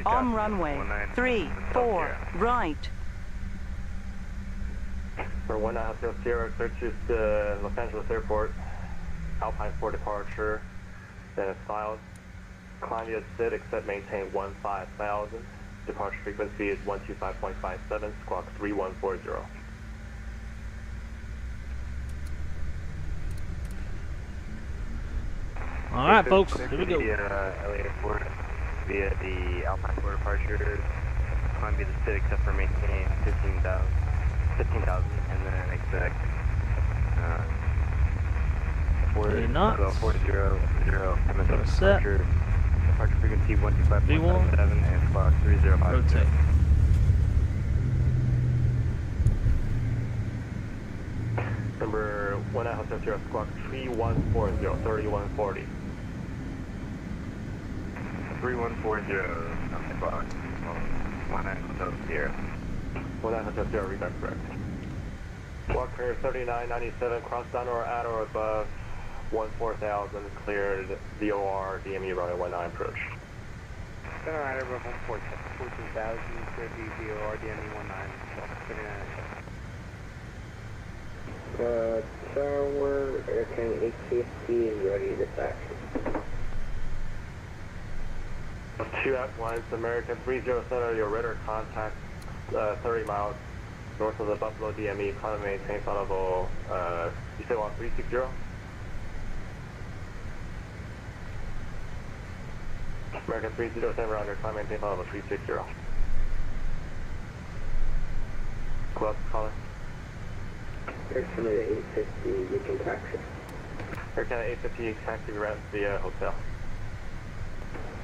On runway 34 right. For 19 Hotel Sierra, clear to Los Angeles Airport. Alpine 4 departure. Then it's filed. Climb via SID, except maintain 15,000. Departure frequency is 125.57, squawk 3140. Alright, folks, here we go. LA Airport via the Alpine 4 departure. Climb via the SID, except for maintain 15,000, and then expect 30 knots. 400, MSFS Set. departure frequency 125.57 and squawk 3050. Rotate. Number 1 Hotel Sierra, squawk 3140, 3140. 3140, squawk 1 Hotel Sierra. 1 Hotel Sierra, read that correct. Squawk clear 3997, cross down or at or above 14,000, cleared VOR, DME runway 19 approach. Center right over 14,000, clear VOR, DME 19. Tower, Airplane 850 is ready to dispatch. 2 Lines, American 307, your radar contact 30 miles north of the Buffalo DME, climb and maintain flight level, you said 360? American 307, roger, climb and maintain flight level 360. Who else is calling? Air Canada 850, you can taxi. Air Canada 850, taxi route via hotel.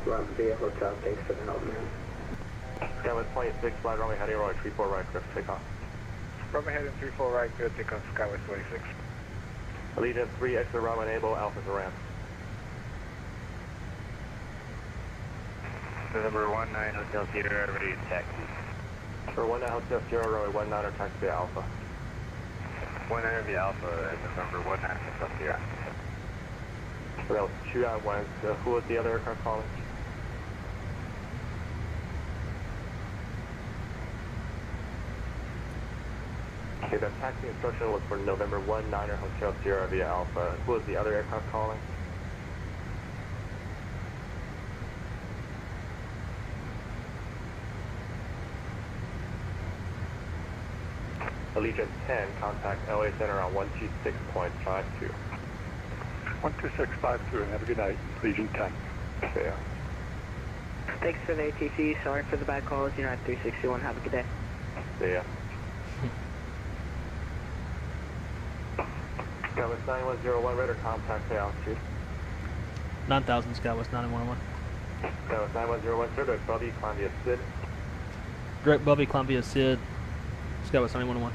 Route via hotel, thanks for the help, man. Skywest 26, flight runway heading runway 34 right, clear for takeoff. Runway heading 34 right, clear takeoff, Skywest 26. Allegiant 3, exit runway enable, Alpha to ramp. November 19 Hotel Theater, ready to taxi. For 19 Hotel Sierra runway 19 taxi via Alpha. 19 via Alpha and November 19 Hotel Theater. So that was 2 out west. Who was the other aircraft calling? Okay, the taxi instruction was for November 19 Hotel Sierra via Alpha. Who was the other aircraft calling? Allegiant 10, contact LA Center on 126.52. 12652, and have a good night, Legion 10. Yeah. Thanks for the ATC, sorry for the bad calls, United 361, have a good day. Yeah. Skywest 9101, radar contact the altitude. 9,000 Skywest 9101. Skywest 9101, sir, direct Bubby, climb via SID. Direct Bubby, climb via SID. Skywest 9101.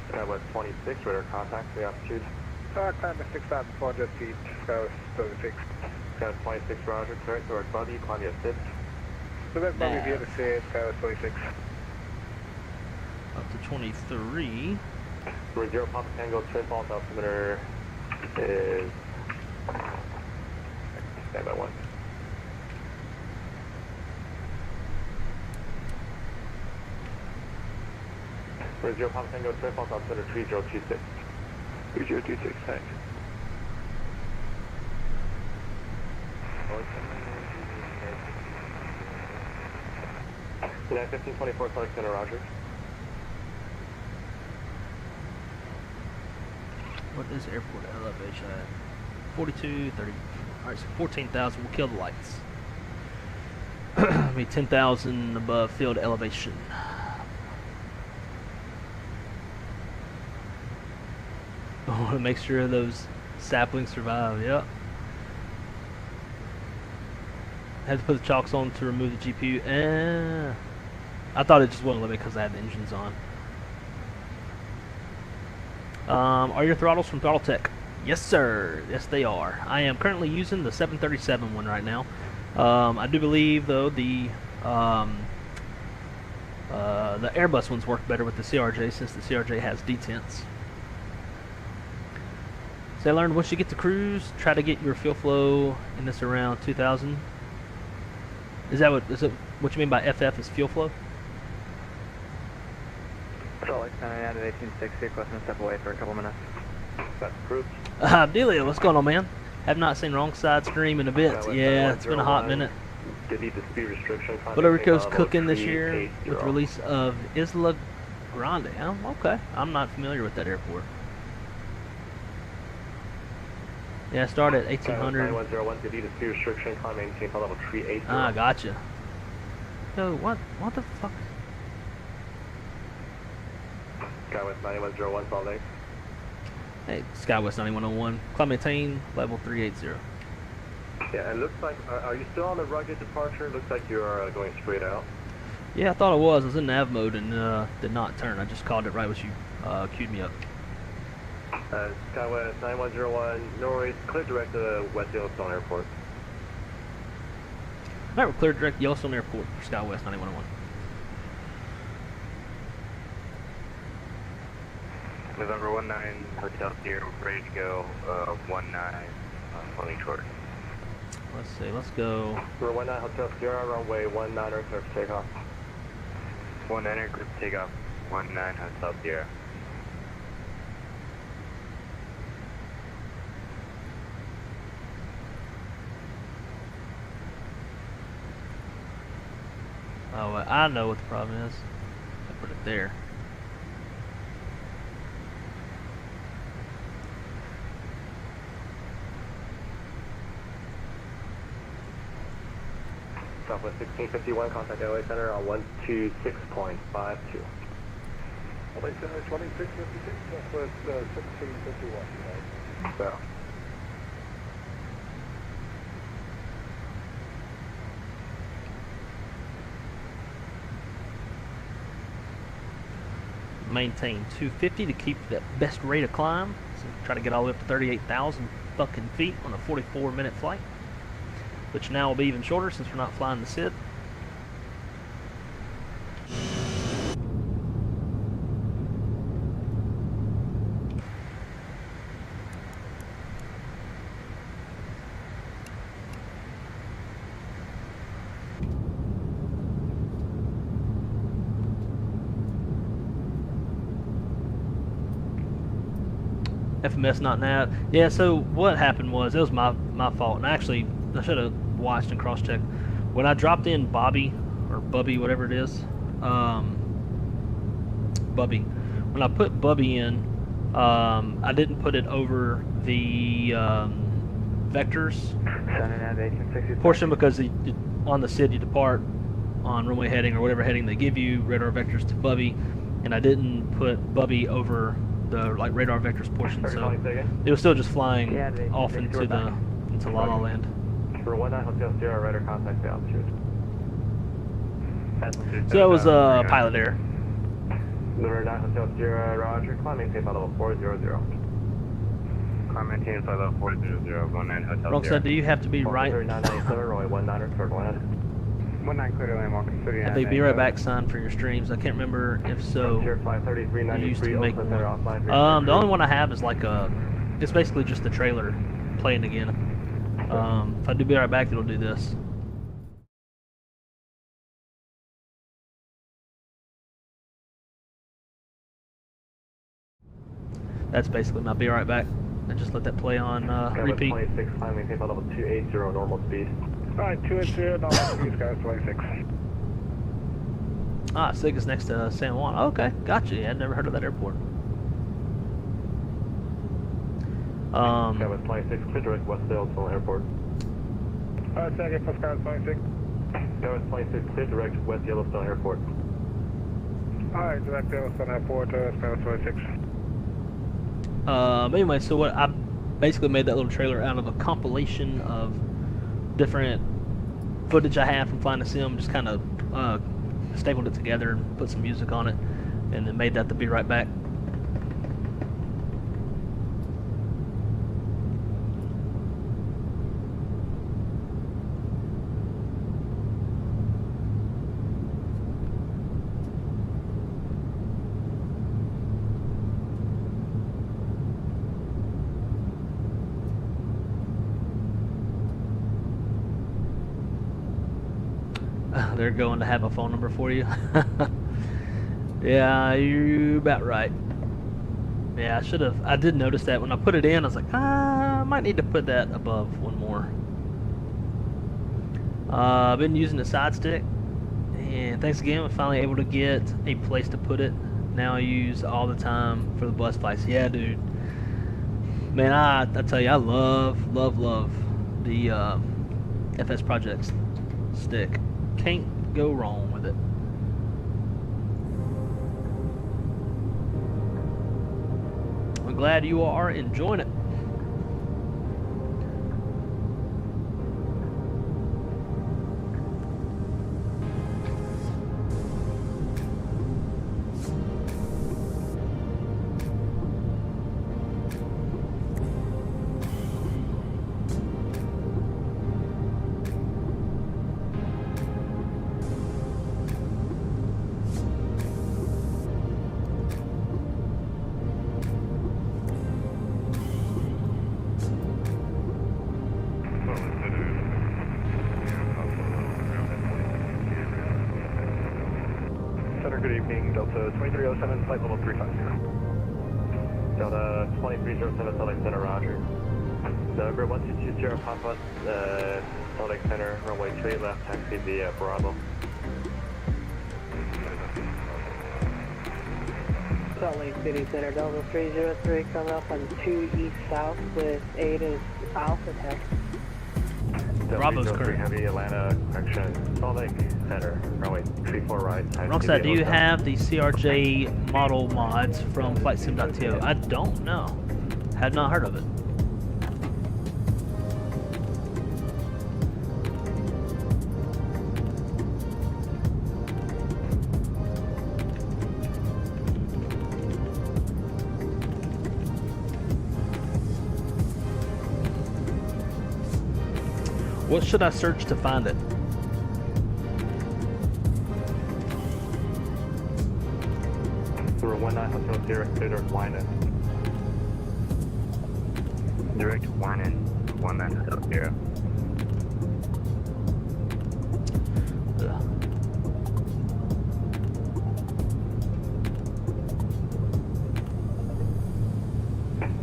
Skywest 26, radar contact the altitude. Climb at 6,400 feet, Skywest 36. Skywest 26, roger, correct, direct Bubby, climb via SID. Direct Bubby via the SID, Skywest 26. Up to 23. For 0 Papa Tango, twin false altimeter is standby 1. For 0 Papa Tango, twin false altimeter 3026. 3026, thanks. United 1524, Clark Center, roger. What is airport elevation? 42, 30. Alright, so 14,000. We'll kill the lights. Be 10,000 above field elevation. I want to make sure those saplings survive. Yep. Had to put the chocks on to remove the GPU. I thought it just wouldn't let me because I had the engines on. Are your throttles from Throttle Tech? Yes, sir. Yes, they are. I am currently using the 737 one right now. I do believe, though, the Airbus ones work better with the CRJ since the CRJ has detents. So I learned once you get to cruise, try to get your fuel flow in this around 2,000. Is that what you mean by FF is fuel flow? Salt Lake Center, United 1860, requesting to step away for a couple minutes. That's approved. Delia, what's going on, man? Have not seen Wrong Side Stream in a bit. Yeah, it's been a hot minute. Delete the speed restriction. Puerto Rico's cooking this year with release of Isla Grande. Oh, okay. I'm not familiar with that airport. Yeah, I started at 1800. 9101, delete the speed restriction, climb maintain level 380. Ah, gotcha. So, what the fuck? Skywest 9101, Salt Lake. Hey, Skywest 9101, climb maintain level 380. Yeah, it looks like, are you still on the rugged departure? Looks like you're going straight out. Yeah, I thought it was. I was in nav mode and did not turn. I just called it right as you queued me up. Skywest 9101, Norway, clear direct to West Yellowstone Airport. Alright, we're clear direct Yellowstone Airport for Skywest 9101. November 19 Hotel Theater, ready to go, 19 floating short. Let's see, let's go. For 19 Hotel Sierra, runway 19 clear for takeoff. 19 clear for takeoff, 19 Hotel Sierra. Oh, I know what the problem is. I put it there. Southwest 1651, contact LA Center on 126.52. Flight Center 2656, Southwest 1651. South. Maintain 250 to keep that best rate of climb. So try to get all the way up to 38,000 fucking feet on a 44-minute flight, which now will be even shorter since we're not flying the SID. FMS not now. Yeah, so what happened was, it was my fault, and actually I should have watched and cross-checked. When I dropped in Bobby, or Bubby, whatever it is, Bubby, when I put Bubby in, I didn't put it over the vectors portion, because on the SID you depart on runway heading or whatever heading they give you, radar vectors to Bubby, and I didn't put Bubby over the radar vectors portion, so it was still just flying off into La La Land. For 19 Hotel Sierra, radar contact the altitude. So that was pilot error. Number 9 Hotel Sierra, Roger. Climb maintain flight level 400. Climb maintain flight level 400, 19 Hotel Wrong Sierra. side, do you have to be right? 3997, runway 19er, clear to land. 19 clear to land, Walking City. Have they be right back sign for your streams? I can't remember if so. You used to make one. The only one I have is like it's basically just the trailer playing again. If I do be right back, it'll do this. That's basically my be right back. And just let that play on repeat. 26, climb maintain flight level 280, normal speed. Alright, 280, normal speed, guys, 26. Ah, SIG is next to San Juan. Okay, gotcha. Yeah, I'd never heard of that airport. That was 26, clear direct West Yellowstone Airport. Alright, second for Sky 26. That was 26, clear direct West Yellowstone Airport. Alright, direct Yellowstone Airport, Sky 26. Anyway, so what I basically made that little trailer out of a compilation of different footage I had from flying the sim, just kind of stapled it together and put some music on it, and then made that the be right back. They're going to have a phone number for you. Yeah, you're about right. Yeah, I did notice that when I put it in. I was like, I might need to put that above one more. I've been using the side stick, and thanks again, I'm finally able to get a place to put it. Now I use all the time for the bus flights. Yeah, dude. Man, I tell you, I love the FS Project stick. Can't go wrong with it. I'm glad you are enjoying it. Good evening, Delta 2307, flight level 350. Delta 2307, Salt Lake Center, roger. Number 1220, Papa, Salt Lake Center, runway 28 left, taxi via Bravo. Salt Lake City Center, Delta 303, coming up on 2 east south with 8 is Alpha Tech. Bravo's 303 current. Heavy, Atlanta, correction, Salt Lake Center, runway 34 right. Rockside, do you have the CRJ model mods from FlightSim.to? I don't know. Have not heard of it. What should I search to find it? We're 19 Hotel Sierra, clear Wynan. Direct Wynan, 19 Hotel Sierra.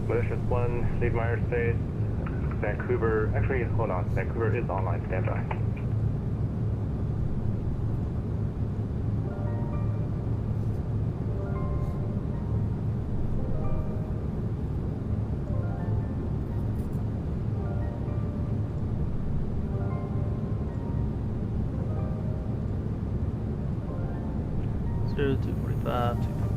Malicious 1, leave my airspace. Vancouver, actually, hold on. Vancouver is online, standby. Zero 245 241.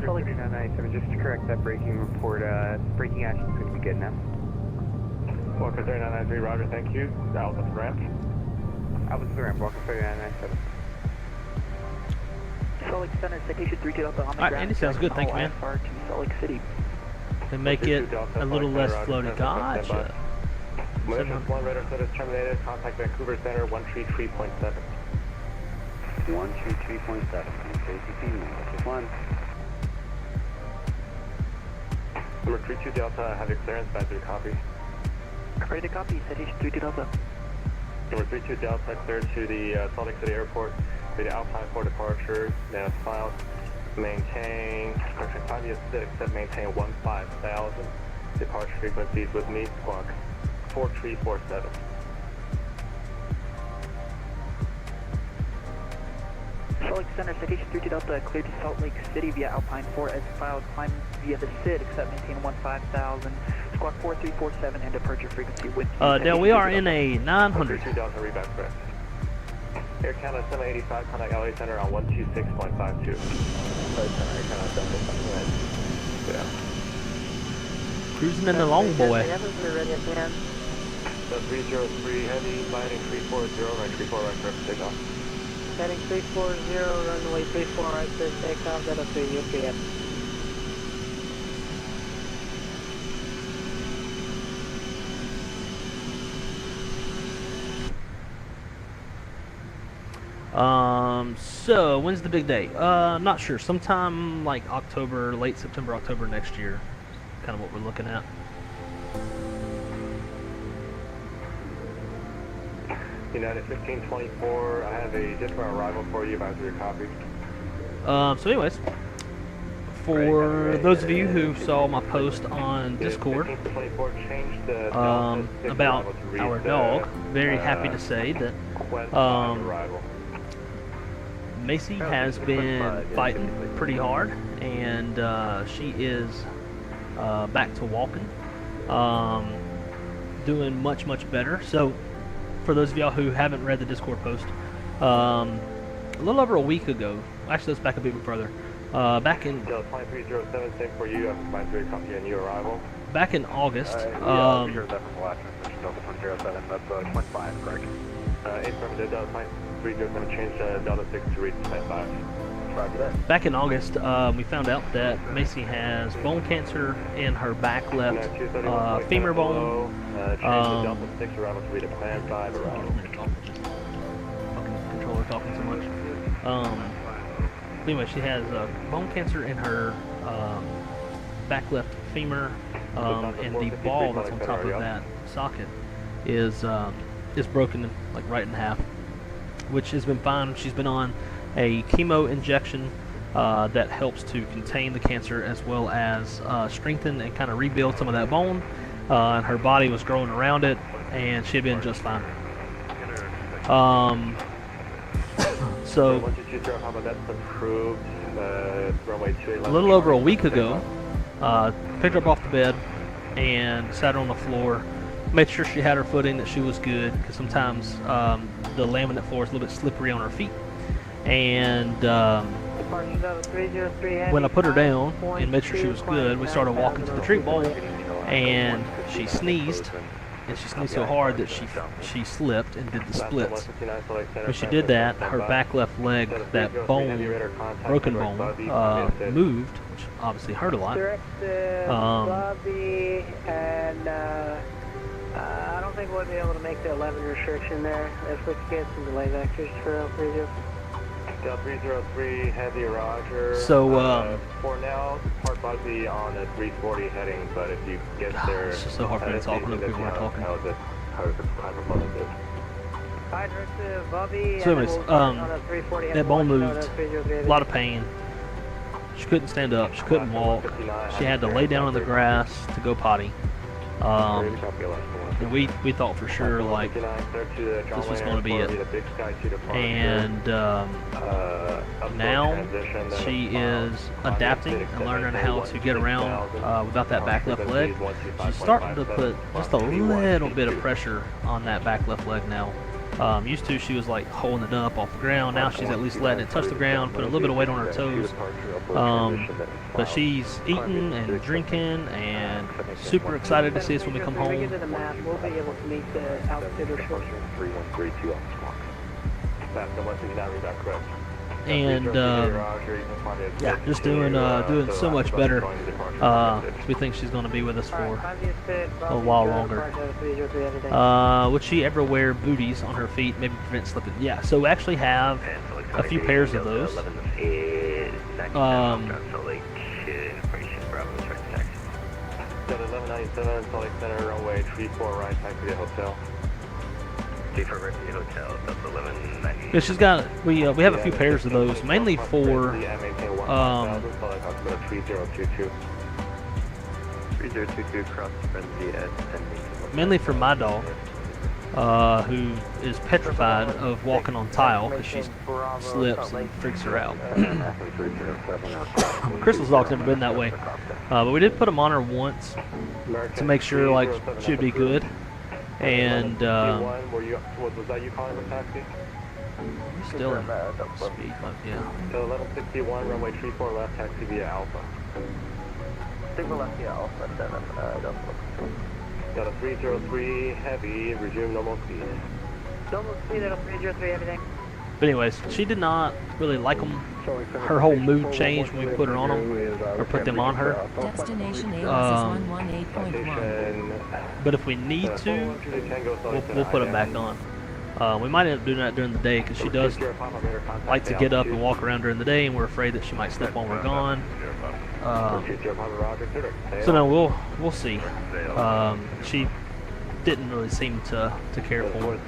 Salt Lake 997, just to correct that braking report, braking action is going to be good now. Walker 3993, roger, thank you. Alpha to ramp. Alpha to the ramp, Walker 3997. Salt Lake Center, citation 3 Delta on the Alright, ground. Andy, sounds good, thank you, man. IFR to Salt Lake City. They make it a little less floaty. Gotcha. Malicious 1, radar service terminated. Contact Vancouver Center 133.7. 133.7. Malicious 1. Number 32 Delta, have your clearance, back to your copy. Ready to copy, citation 3 Delta. Number 32 Delta, clear to the Salt Lake City Airport. Be the Alpine for departure. Now filed. Maintain. Correction 5 years except maintain 15,000. Departure frequencies with me, squawk 4347. Salt Lake Center, citation 3 Delta, cleared to Salt Lake City via Alpine 4 as filed. Climb via the SID, except maintain 15,000. Squawk 4347 and departure frequency with Dale, we are in a 900. 32 Delta, reback correct. Air Canada 785, contact LA Center on 126.52. LA Center, Air Canada 785. Yeah. Cruising in the long boy. So 303 heavy, landing 340, right 34 right for takeoff. Heading 340, runway 34 right for takeoff, that'll be UPS. So when's the big day? Not sure. Sometime like October, late September, October next year. Kind of what we're looking at. United 1524, I have a different arrival for you, about your copy. So anyways, for those of you who saw my post on Discord about our dog, very happy to say that Macy has been fighting pretty hard, and she is back to walking, doing much better. So for those of y'all who haven't read the Discord post, a little over a week ago, actually let's back a bit further, back in 2307, same for you, I'm my 3 copy and new arrival. Back in August, Sure, that from the last transmission, Delta 107, that's 25, correct? Affirmative, Delta 307, change Delta 6 to reach 95. back in August, we found out that Macy has bone cancer in her back left femur bone. Change the Delta 6 arrival to reach a plan 5 arrival. Fucking controller talking so much. Anyway, she has bone cancer in her back left femur, and the ball that's on top of that socket is broken like right in half, which has been fine. She's been on a chemo injection that helps to contain the cancer as well as strengthen and kind of rebuild some of that bone. And her body was growing around it, and she had been just fine. So, a little over a week ago, picked her up off the bed and sat her on the floor, made sure she had her footing, that she was good, because sometimes the laminate floor is a little bit slippery on her feet. And when I put her down and made sure she was good, we started walking to the treat bowl, and she sneezed. And she sneezed so hard that she slipped and did the splits. When she did that, her back left leg, that bone, broken bone, moved, which obviously hurt a lot. Lobby, and I don't think we'll be able to make the 11 restriction there. If we could get some delay vectors for L30. Del 303, heavy Roger. So, for now, park Bugby on a 340 heading, but if you get there, it's just so hard for me to talk when people are talking. So anyways, that bone moved, a lot of pain. She couldn't stand up, she couldn't walk. She had to lay down on the grass to go potty. And we thought for sure, like, this was going to be it. And now she is adapting and learning how to get around without that back left leg. She's starting to put just a little bit of pressure on that back left leg now. Used to, she was like holding it up off the ground. Now she's at least letting it touch the ground, put a little bit of weight on her toes. But she's eating and drinking and super excited to see us when we come home. And yeah, just doing so much better. We think she's going to be with us for a while longer. Would she ever wear booties on her feet, maybe prevent slipping? Yeah, so we actually have a few pairs of those. Got 1197 Salt Lake Center, runway 34 right, taxi to hotel. Yeah, she's got. We have a few pairs of those, mainly for 3022 cross frenzy at mainly for my dog, who is petrified of walking on tile because she slips and freaks her out. Crystal's dog's never been that way, but we did put them on her once to make sure like she'd be good. And was that you calling for taxi? Still in speed, but yeah. So 1161 runway 34 left, taxi via Alpha. Signal left via Alpha 7. Got a 303 heavy, resume normal speed. Normal speed at 303, everything. But anyways, she did not really like them. Her whole mood changed when we put her on them, or put them on her. Destination ALS is 118.1. But if we need to, we'll put them back on. We might end up doing that during the day because she does like to get up and walk around during the day, and we're afraid that she might slip while we're gone. So no, we'll see. She didn't really seem to care for it.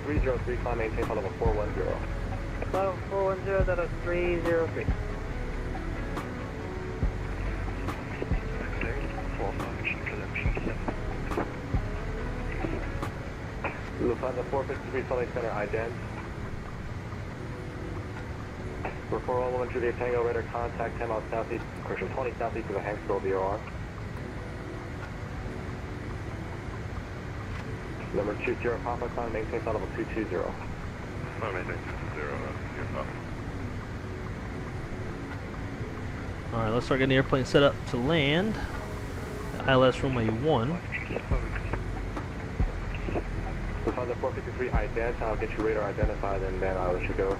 303, climb maintain level 410. Level 410, that is 303. We'll find the 453 Salt Lake Center ident. For 411 to the Tango Radar, contact 10 miles southeast, correction 20 southeast of the Hanksville VOR. Number 20 Papa, climb maintain flight level 220. Alright, let's start getting the airplane set up to land. ILS runway 1. We'll find the 453 ident, I'll get you radar identified and then I'll let you go.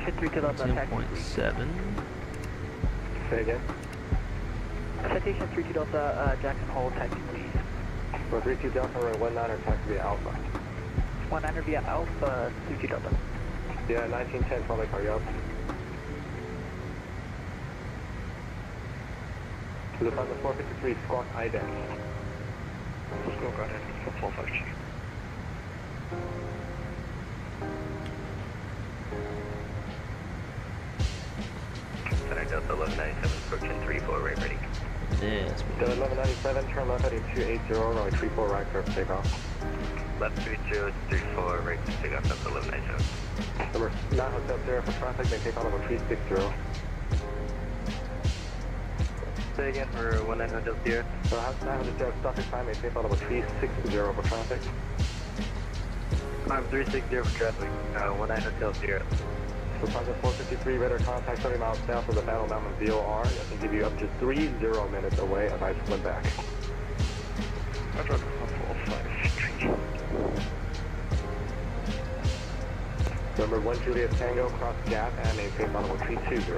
10.7. Say again? Citation 32 Delta, Jackson Hole, taxi please. For 32 Delta, runway 19 or taxi via Alpha. 19 via Alpha, 32 Delta. Yeah, 1910, probably car up. We'll find the 453 squawk ident. Squawk ident, 452. Center Delta 1197, approaching 34, right ready. Yes. Delta 1197, turn left heading 280, runway 34 right, clear for takeoff. Left 3034, right to take off Delta 1197. Number 9 Hotel Sierra for traffic, maintain flight level 360. Say again for 19 Hotel Sierra. So 9 Hotel Sierra, traffic time, maintain flight level 360 for traffic. I'm 360 for traffic, 19 Hotel Sierra. So Project 453, radar contact 30 miles south of the Battle Mountain VOR. I can give you up to 30 minutes away as I swim back. Roger, 453. Number 1 Juliet Tango, cross gap and maintain flight level 320.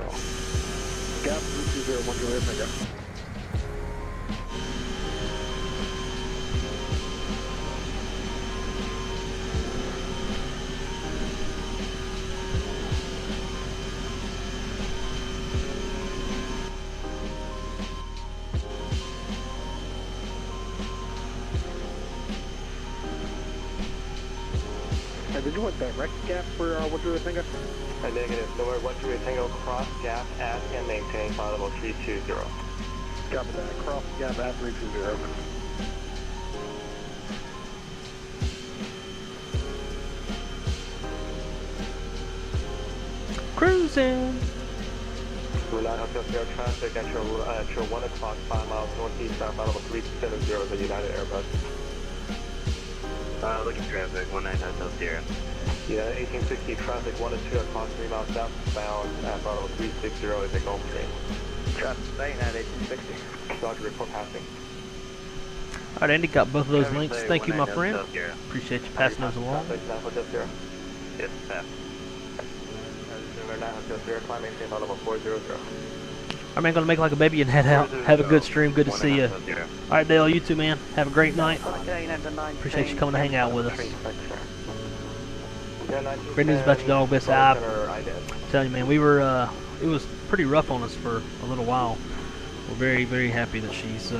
Gap 320, 1 Juliet Tango. Did you want direct gap for 1 Juliet Tango? Negative. Number 1 Juliet Tango, cross gap at and maintain flight level 320. Copy that. Cross gap at 320. Cruising. We're 9 Hotel Sierra traffic at your 1 o'clock, 5 miles northeast, flight level 370 is a United Airbus. Looking traffic, 19 Hotel Sierra. Yeah, 1860 traffic, 1 to 2 o'clock, 3 miles southbound at flight level 360 is a Gulfstream. Traffic, 1860. Roger, report passing. Alright, Andy, got both of those Traffic, links. say Thank you, my 19 friend. Hotel Sierra. Appreciate you passing those along. Traffic, 9 Hotel Sierra. Yes, pass. Number 9 Hotel Sierra, climb maintain flight level 400. Alright, man, gonna make like a baby and head out. Have a good stream. Good to see you. Alright, Dale, you too, man. Have a great night. Appreciate you coming to hang out with us. Great news about your dog, best. I'm telling you, man, we were, it was pretty rough on us for a little while. We're very, very happy that she's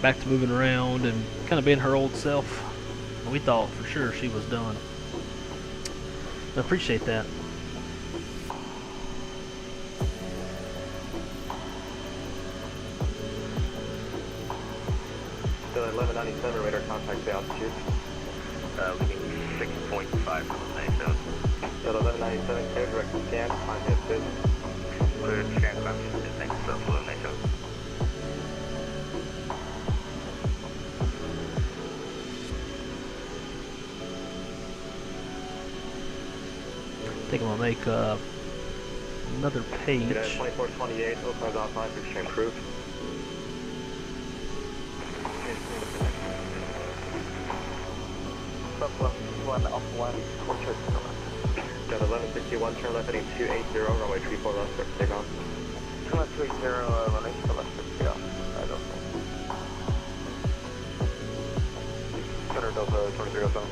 back to moving around and kind of being her old self. We thought for sure she was done. I appreciate that. Still at 1197, radar contact the altitude. Leaving 6.5 from the 97. Still at 1197, clear direct scan, climb to assist. Clear scan, climb to assist, thanks, so 1197. I think I'm gonna make another page. 2428, Oakland's offline for extreme proof. One off one, Got 1161, turn left heading 280, runway 34 left, start takeoff. Turn left 280, runway 34 left, start takeoff. I don't know. Center Delta 2307.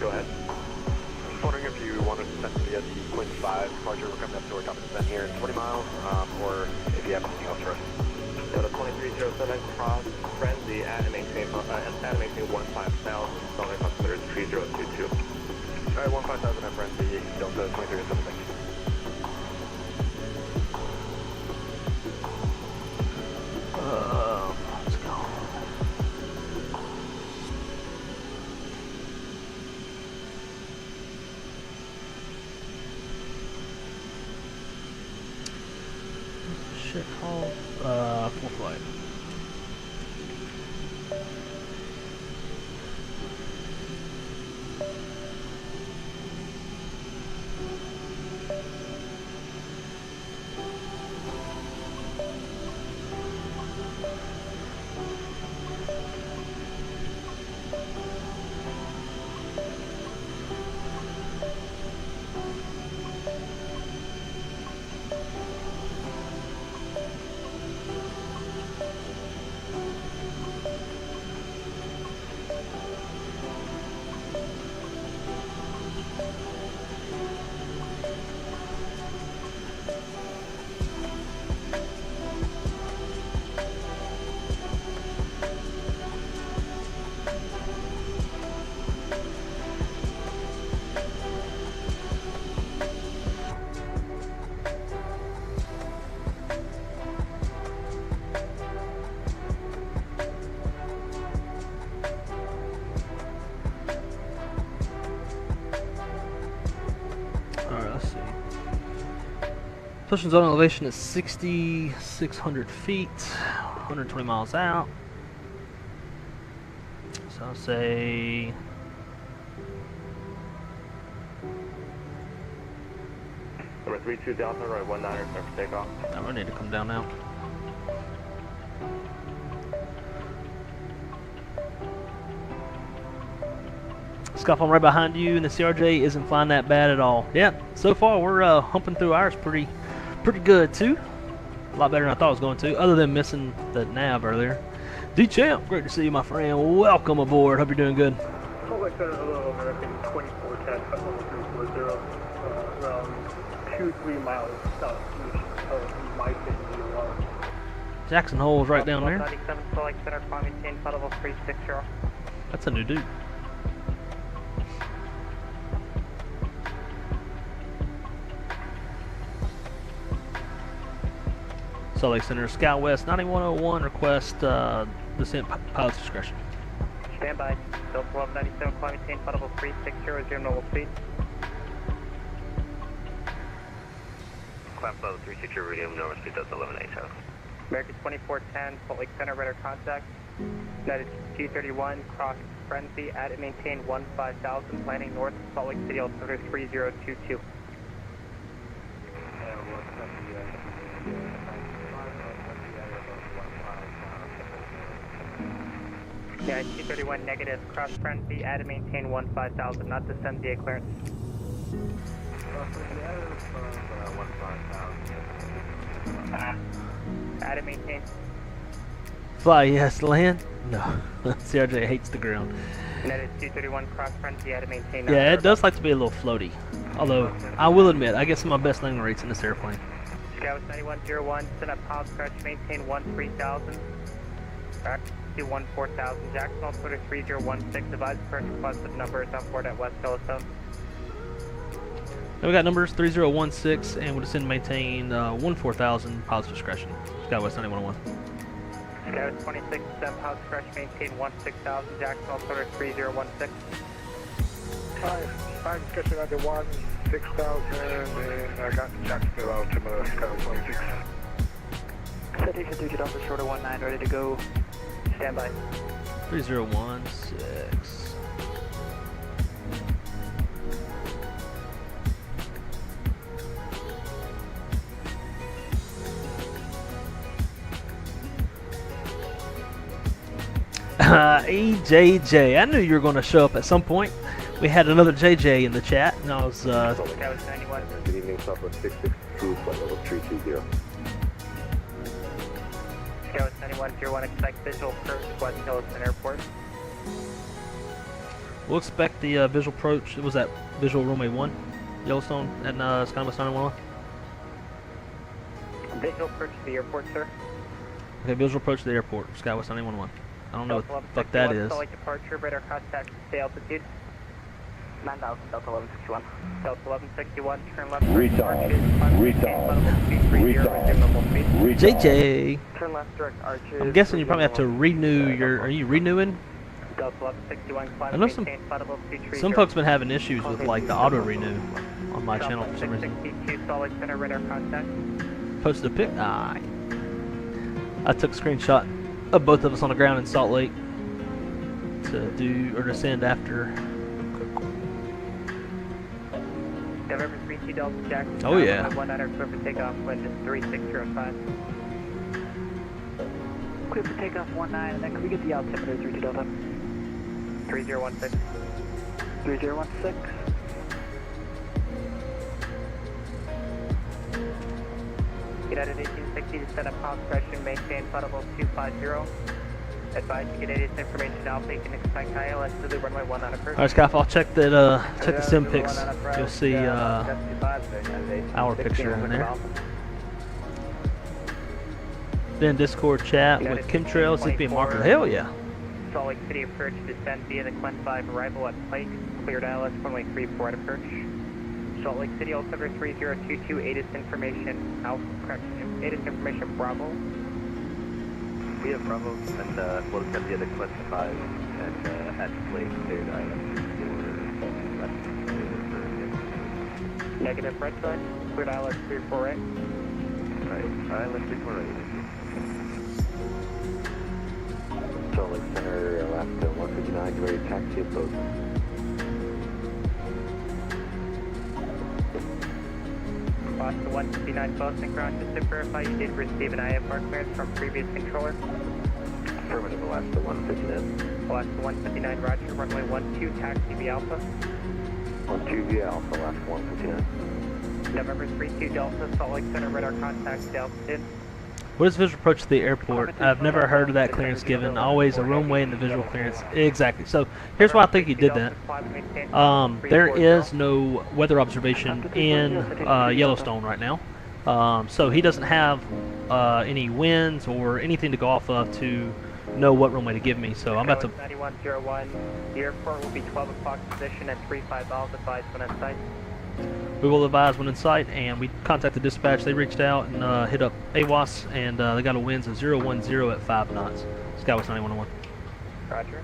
Go ahead. Just wondering if you wanted to send me at the 0.5 departure. We're coming up to our top descent here in 20 miles, or if you have anything else for us. Delta 2307, cross frenzy at and maintain 15,000, solid altimeter is 3022. Alright, 15,000 at frenzy, Delta 2307, thank you. Let's go. Shit called Foreflight. Pushing zone elevation is 6,600 feet, 120 miles out. So I'll say Number 32 Delta, right 19, clear for takeoff. I really need to come down now. Scuff, I'm right behind you, and the CRJ isn't flying that bad at all. Yeah, so far we're humping through ours pretty good too. A lot better than I thought I was going to, other than missing the nav earlier. D-Champ, great to see you, my friend. Welcome aboard. Hope you're doing good. Foreflight Center, hello, American 2410, level 340, around 2-3 miles southeast of my city. Jackson Hole's right down there. 97 Select Center, climb maintain, flight level 360. That's a new dude. Salt Lake Center, Scout West 9101, request descent pilot's discretion. Stand by. Delta 1297, climb maintain, flight level 360, zero normal speed. Climb level 360, radio normal speed, Delta 1187. American 2410, Salt Lake Center, radar contact. United 231, cross frenzy, at and maintain 15,000, landing north, Salt Lake City, altimeter 3022. Yeah, 231 negative, cross frenzy, add and maintain 15,000, not descend via clearance. Add and maintain. Fly, yes. Land? No. CRJ hates the ground. United 231, cross frenzy, add and maintain. Yeah, it does like to be a little floaty. Although, I will admit, I get some of my best landing rates in this airplane. Scout 9101, send up pilot scratch, maintain 13,000. Back to 14,000. Jackson, altimeter 3016, advise first requested numbers on board at West Yellowstone. Now we got numbers 3016, and we'll descend and maintain 14,000, pilot's discretion. Scout West 9101. Scout 26, send pilot scratch, maintain 16,000. Jackson, altimeter 3016. Fine, discussion under 16,000, and I got Jacksonville altimeter, Scout 26. Citation 3 Delta, shorter 19, ready to go. Stand by. 3016. EJJ, I knew you were going to show up at some point. We had another JJ in the chat, and I was. Scout 91. Good evening, Southwest 662, flight level 320. Scout 9101, expect visual approach West Yellowstone Airport. We'll expect the visual approach. It was that visual runway 1, Yellowstone, at Skywest 911. Visual approach to the airport, sir. Okay, visual approach to the airport, Skywest 911. I don't know what the fuck that is. Salt Lake departure, radar contact, stay altitude. 9,000, Delta 1161. Delta 1161, turn left. Retard. JJ. Turn left, direct arches. I'm guessing you probably have to renew your. Are you renewing? Delta 1161, climb I know some folks been having issues with like the auto renew on my channel for some reason. 662, Salt Lake Center, radar contact. Posted a pic. I took a screenshot of both of us on the ground in Salt Lake to do or descend after. November 32 Delta Jackson. Oh yeah. 19 clear for takeoff, wind is 3605. Clear for takeoff 19, and then can we get the altimeter 32 Delta? 3016. 3016. United 1860 to set up pilot correction, maintain flight level 250. Advise to get ADS information Alpha, you can expect ILS to the runway 19 approach. Alright, Skyf, I'll check that. Check the sim pics. You'll see our picture in there. Then Discord chat with chemtrails, ZP marker. Hell yeah. Salt Lake City approach, descend via the Quint 5 arrival at Pike. Cleared ILS runway 34 at approach. Salt Lake City, altimeter 3022, ADIS information, Alpha, correction, ADIS information, Bravo. We have Bravo, and we'll send via the Quest 5, and at Lake cleared ILS. Negative, red side, cleared ILS 348. Alright, let's be for Salt Lake Center, Alaska 159, ready to taxi at Bozeman. Alaska 159 Boston ground, just to verify you did receive an IFR clearance from previous controller. Affirmative, Alaska 159. Alaska 159, roger, runway 12, taxi via Alpha. 12 via Alpha, Alaska 159. November 32 Delta, Salt Lake Center, radar contact to altitude. What is visual approach to the airport? I've never heard of that clearance given. Always a runway and the visual clearance. Exactly. So here's why I think he did that. There is no weather observation in Yellowstone right now. So he doesn't have any winds or anything to go off of to know what runway to give me. So I'm about to... 9101, the airport will be 12 o'clock position and 35 miles advised when in sight. We will advise when in sight, and we contacted dispatch. They reached out and hit up AWAS, and they got a winds of 010 at 5 knots. Skywest 9101. Roger.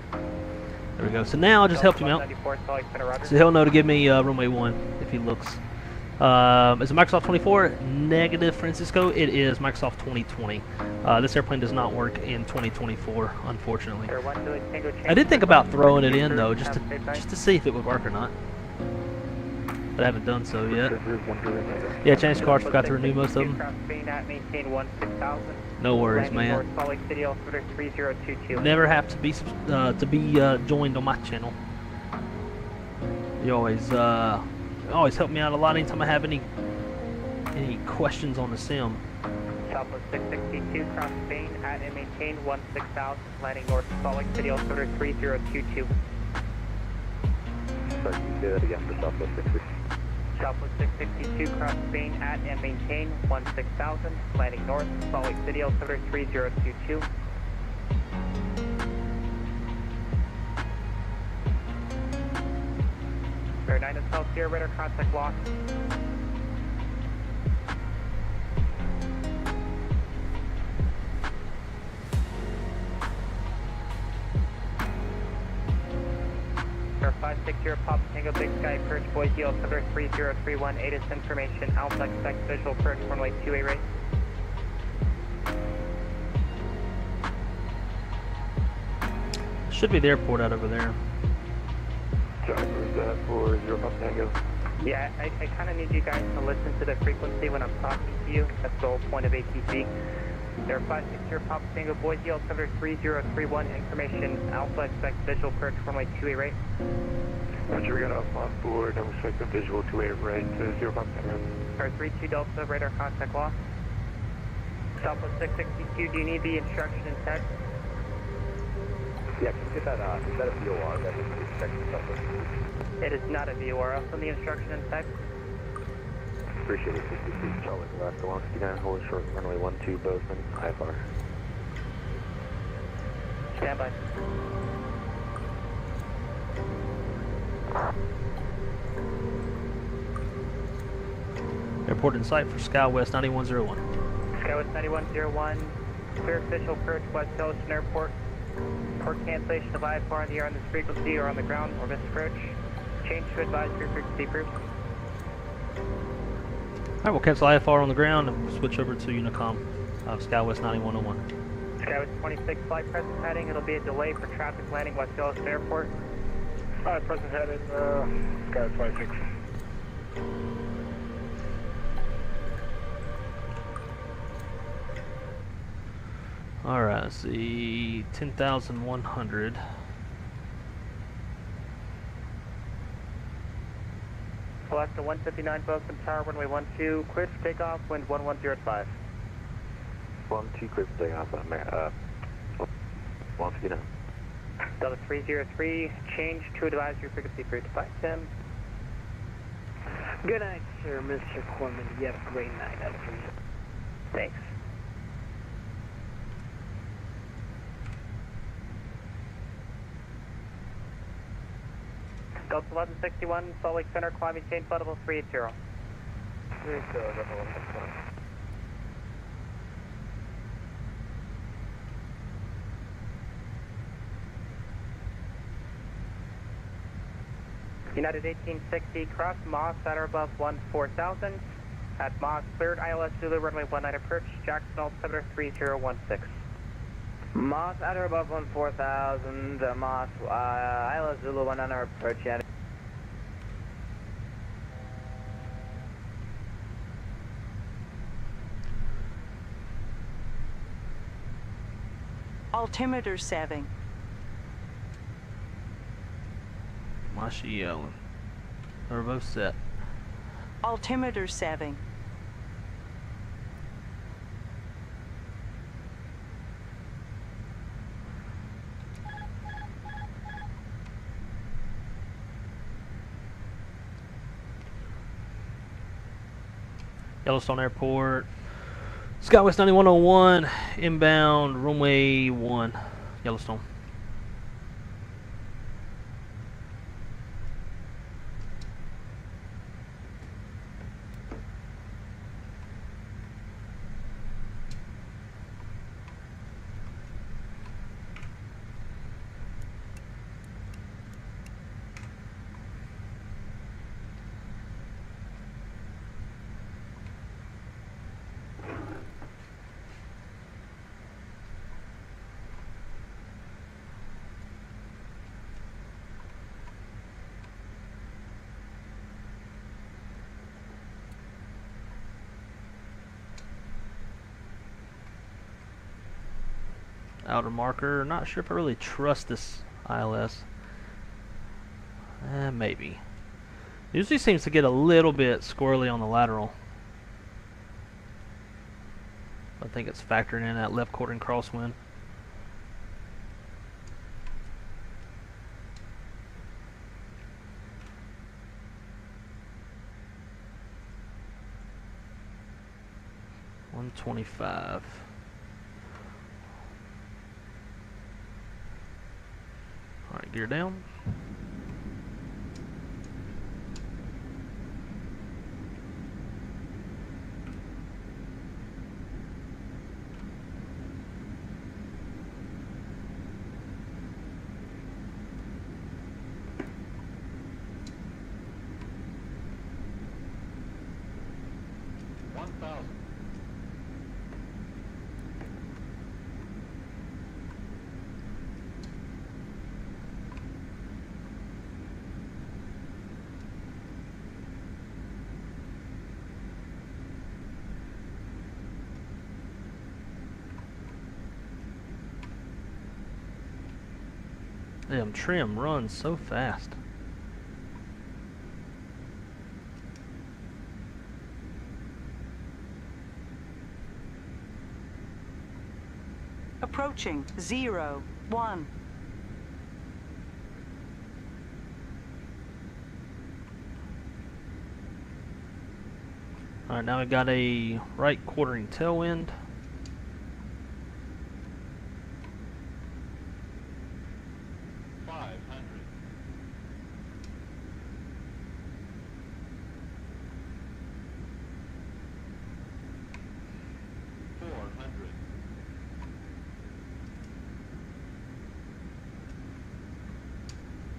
There we go. So now I'll just help him out. So he'll know to give me runway 1 if he looks. Is it Microsoft 24? Negative, Francisco. It is Microsoft 2020. This airplane does not work in 2024, unfortunately. I did think about throwing it in though, just to see if it would work or not. But I haven't done so yet. Yeah, changed cards, forgot to renew most of them. No worries, man. Never have to be joined on my channel. You always help me out a lot anytime I have any questions on the sim. Southwest 662, cross Spain at and maintain 16,000, landing north of Salt Lake City, altimeter 3022. Sorry, can you say that again for Southwest 662? Southwest 662, cross Spain at and maintain 16,000, landing north, Salt Lake City, altimeter 3022. Air 9 is South Sierra, radar contact lost. Air 560 Papa Tango Big Sky approach Boise altimeter 3031, ATIS information, Alpha expect visual approach runway 28 right. Should be the airport out over there. Sorry, is that for 0 Papa Tango? Yeah, I kind of need you guys to listen to the frequency when I'm talking to you. That's the whole point of ATC. Air 560 Papa Tango Boise altimeter 3031, information Alpha expect visual approach runway 28 right. Roger, we got Alpha on board and we expect the visual 28 right to 0 Papa Tango. Air 32 Delta, radar contact lost. Southwest 662, do you need the instruction in text? Yeah, can you get that, is that a VOR that is checking Southwest? It is not a VOR, I'll send the instruction in text. Appreciate it, 63 Charlie, Alaska 159, hold short, runway 12, Bozeman, IFR. Stand by. Airport in sight for Skywest 9101. Skywest 9101, clear official approach West Yellowstone Airport. Port cancellation of IFR on the air on this frequency or on the ground or misapproach. Change to advisory frequency approved. Alright, we'll cancel IFR on the ground and we'll switch over to Unicom of Skywest 9101. Skywest 26, flight present heading. It'll be a delay for traffic landing West Yellowstone Airport. Present heading, Skywest 26. Alright, let's see, 10,100. Alaska 159, Bozeman Tower, runway 12, cleared for takeoff, wind 1105. 12, clear for takeoff, 159. Delta 303, change to advisory frequency approved. Bye, Tim. Good night, sir, Mr. Corman. You have a great night out for you. Thanks. Delta 1161, Salt Lake Center, climb maintain flight level 380. United 1860, cross Moss at or above 14,000. At Moss, cleared ILS Zulu runway 19 approach, Jackson altimeter 3016. Moss at or above 14,000, Moss, ILS Zulu 19 approach, yeah. Altimeter 7. Why is she yelling? They're both set. Altimeter 7. Yellowstone Airport. Skywest 9101, inbound runway 1, Yellowstone. Outer marker. Not sure if I really trust this ILS. Maybe. Usually seems to get a little bit squirrely on the lateral. I think it's factoring in that left quartering crosswind. $125. Alright, gear down. Damn, trim runs so fast. Approaching 0, 1. Alright, now we got a right quartering tailwind.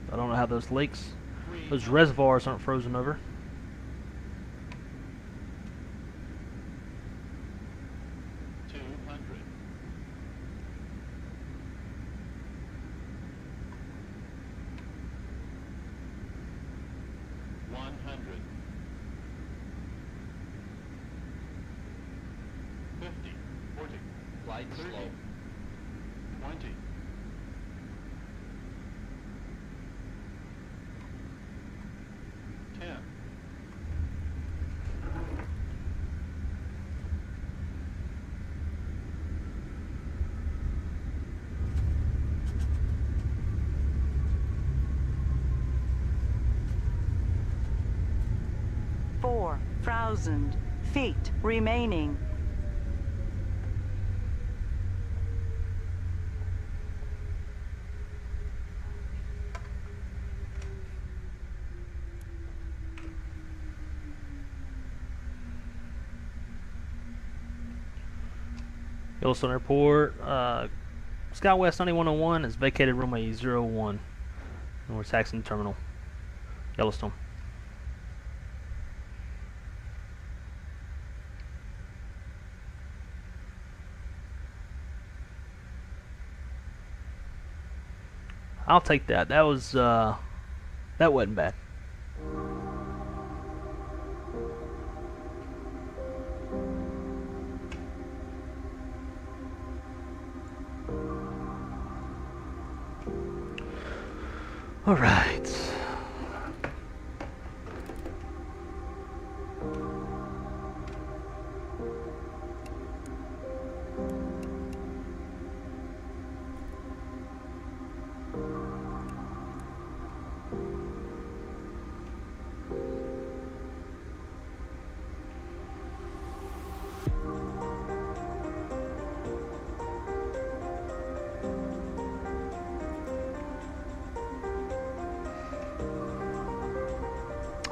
I don't know how those lakes, those reservoirs aren't frozen over. Light slope. 20. 10. Four 4,000 feet remaining. Yellowstone Airport, SkyWest 9101 has vacated runway 01. And we're taxiing the terminal. Yellowstone. I'll take that. That was that wasn't bad. All right.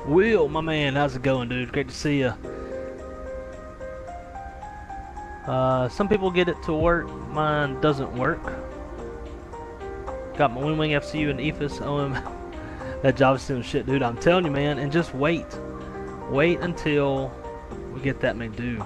Will, my man, how's it going, dude? Great to see you. Some people get it to work. Mine doesn't work. Got my Wing FCU and EFIS OM. That Java system shit, dude. I'm telling you, man. And just wait. Wait until we get that made do.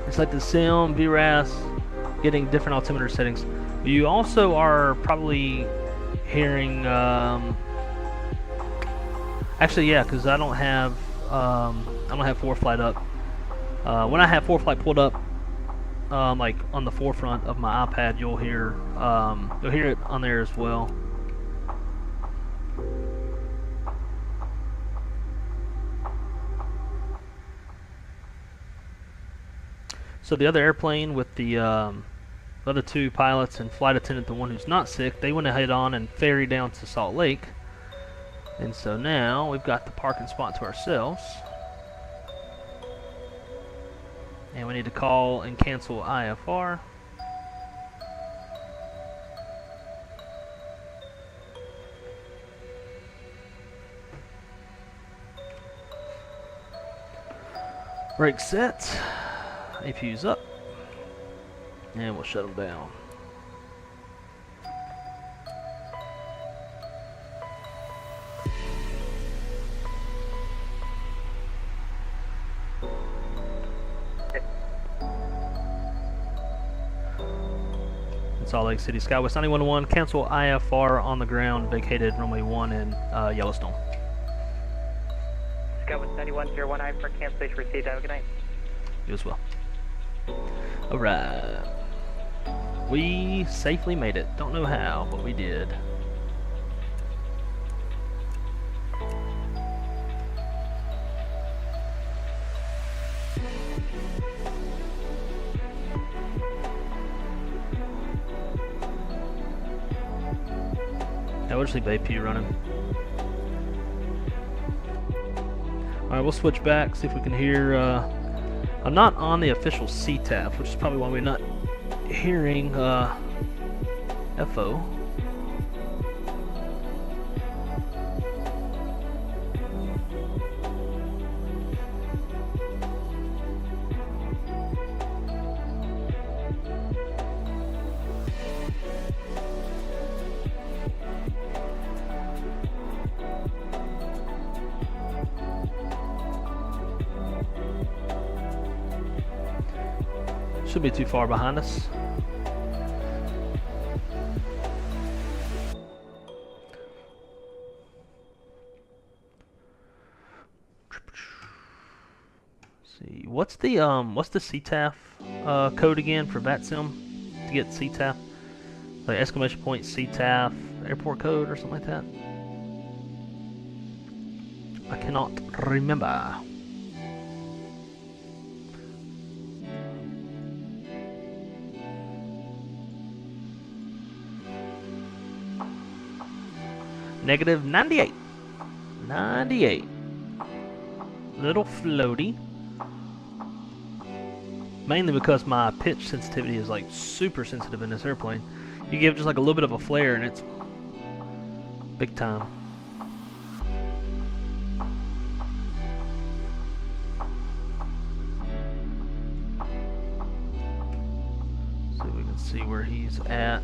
It's like the SIM, VRAS, getting different altimeter settings. You also are probably hearing, actually, yeah, because I don't have Foreflight up. When I have Foreflight pulled up, like on the forefront of my iPad, you'll hear it on there as well. So the other airplane with the other two pilots and flight attendant, the one who's not sick, they went ahead on and ferried down to Salt Lake. And so now we've got the parking spot to ourselves. And we need to call and cancel IFR. Brake set. APU's up, and we'll shut them down. It's Salt Lake City, Skywest 9101. Cancel IFR on the ground. Vacated runway 1 in Yellowstone. Skywest 91019 for cancellation received. Have a good night. You as well. Alright. We safely made it. Don't know how, but we did. Yeah, we'll just leave AP running. Alright, we'll switch back, see if we can hear I'm not on the official CTAF, which is probably why we're not hearing FO. Should be too far behind us. See, what's the CTAF code again for VATSIM to get CTAF? Like exclamation point CTAF airport code or something like that. I cannot remember. Negative 98. 98. Little floaty. Mainly because my pitch sensitivity is like super sensitive in this airplane. You give just like a little bit of a flare and it's Big time. So we can see where he's at.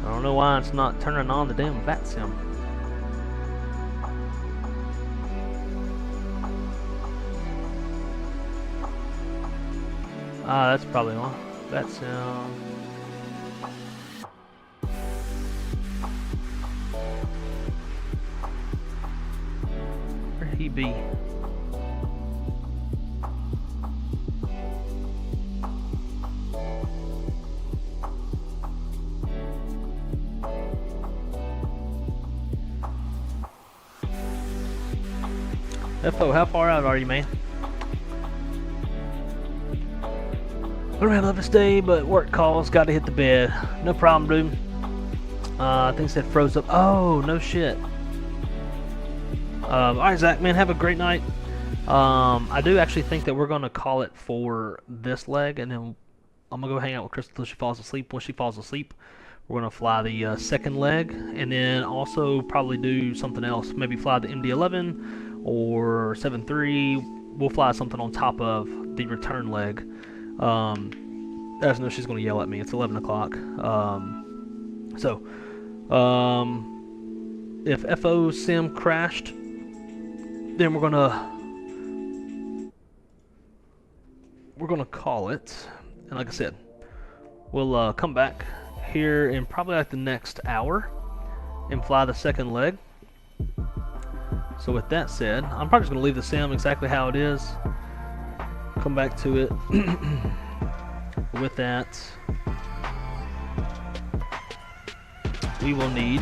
I don't know why it's not turning on the damn bat sim. Ah, that's probably on. Bat sim. Where'd he be? FO, how far out are you, man? Around love this day, but work calls, gotta hit the bed. No problem, dude. I think it said froze up. Oh, no shit. Alright, Zach, man, have a great night. I do actually think that we're gonna call it for this leg, and then I'm gonna go hang out with Crystal until she falls asleep. When she falls asleep, we're gonna fly the second leg, and then also probably do something else. Maybe fly the MD-11 or 7-3. We'll fly something on top of the return leg. I just know she's gonna yell at me. It's 11 o'clock. If FO sim crashed, then we're gonna call it. And like I said, we'll come back here in probably like the next hour and fly the second leg. So with that said, I'm probably just going to leave the sim exactly how it is. Come back to it. With that, we will need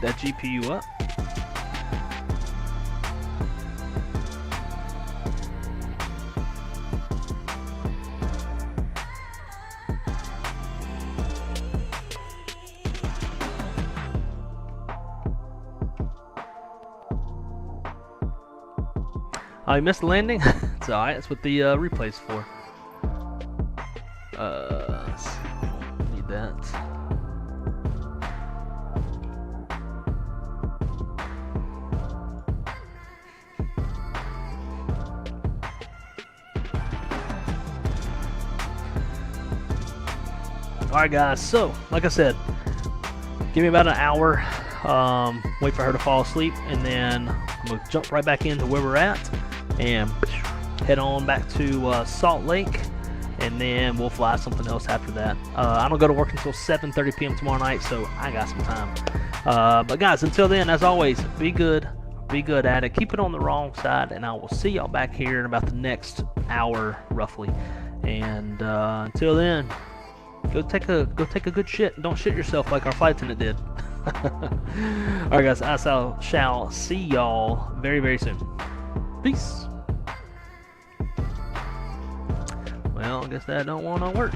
get that GPU up. Oh, you missed the landing? It's alright, that's what the replay's for. Let's see. Need that. Alright guys, so, like I said, give me about an hour, wait for her to fall asleep, and then I'm going to jump right back into where we're at, and head on back to Salt Lake, and then we'll fly something else after that. I don't go to work until 7:30 p.m. tomorrow night, so I got some time. But guys, until then, as always, be good at it, keep it on the wrong side, and I will see y'all back here in about the next hour, roughly. And until then, go take a good shit. Don't shit yourself like our flight attendant did. Alright guys, I shall see y'all very, very soon. Peace. Well, I guess that don't want to work.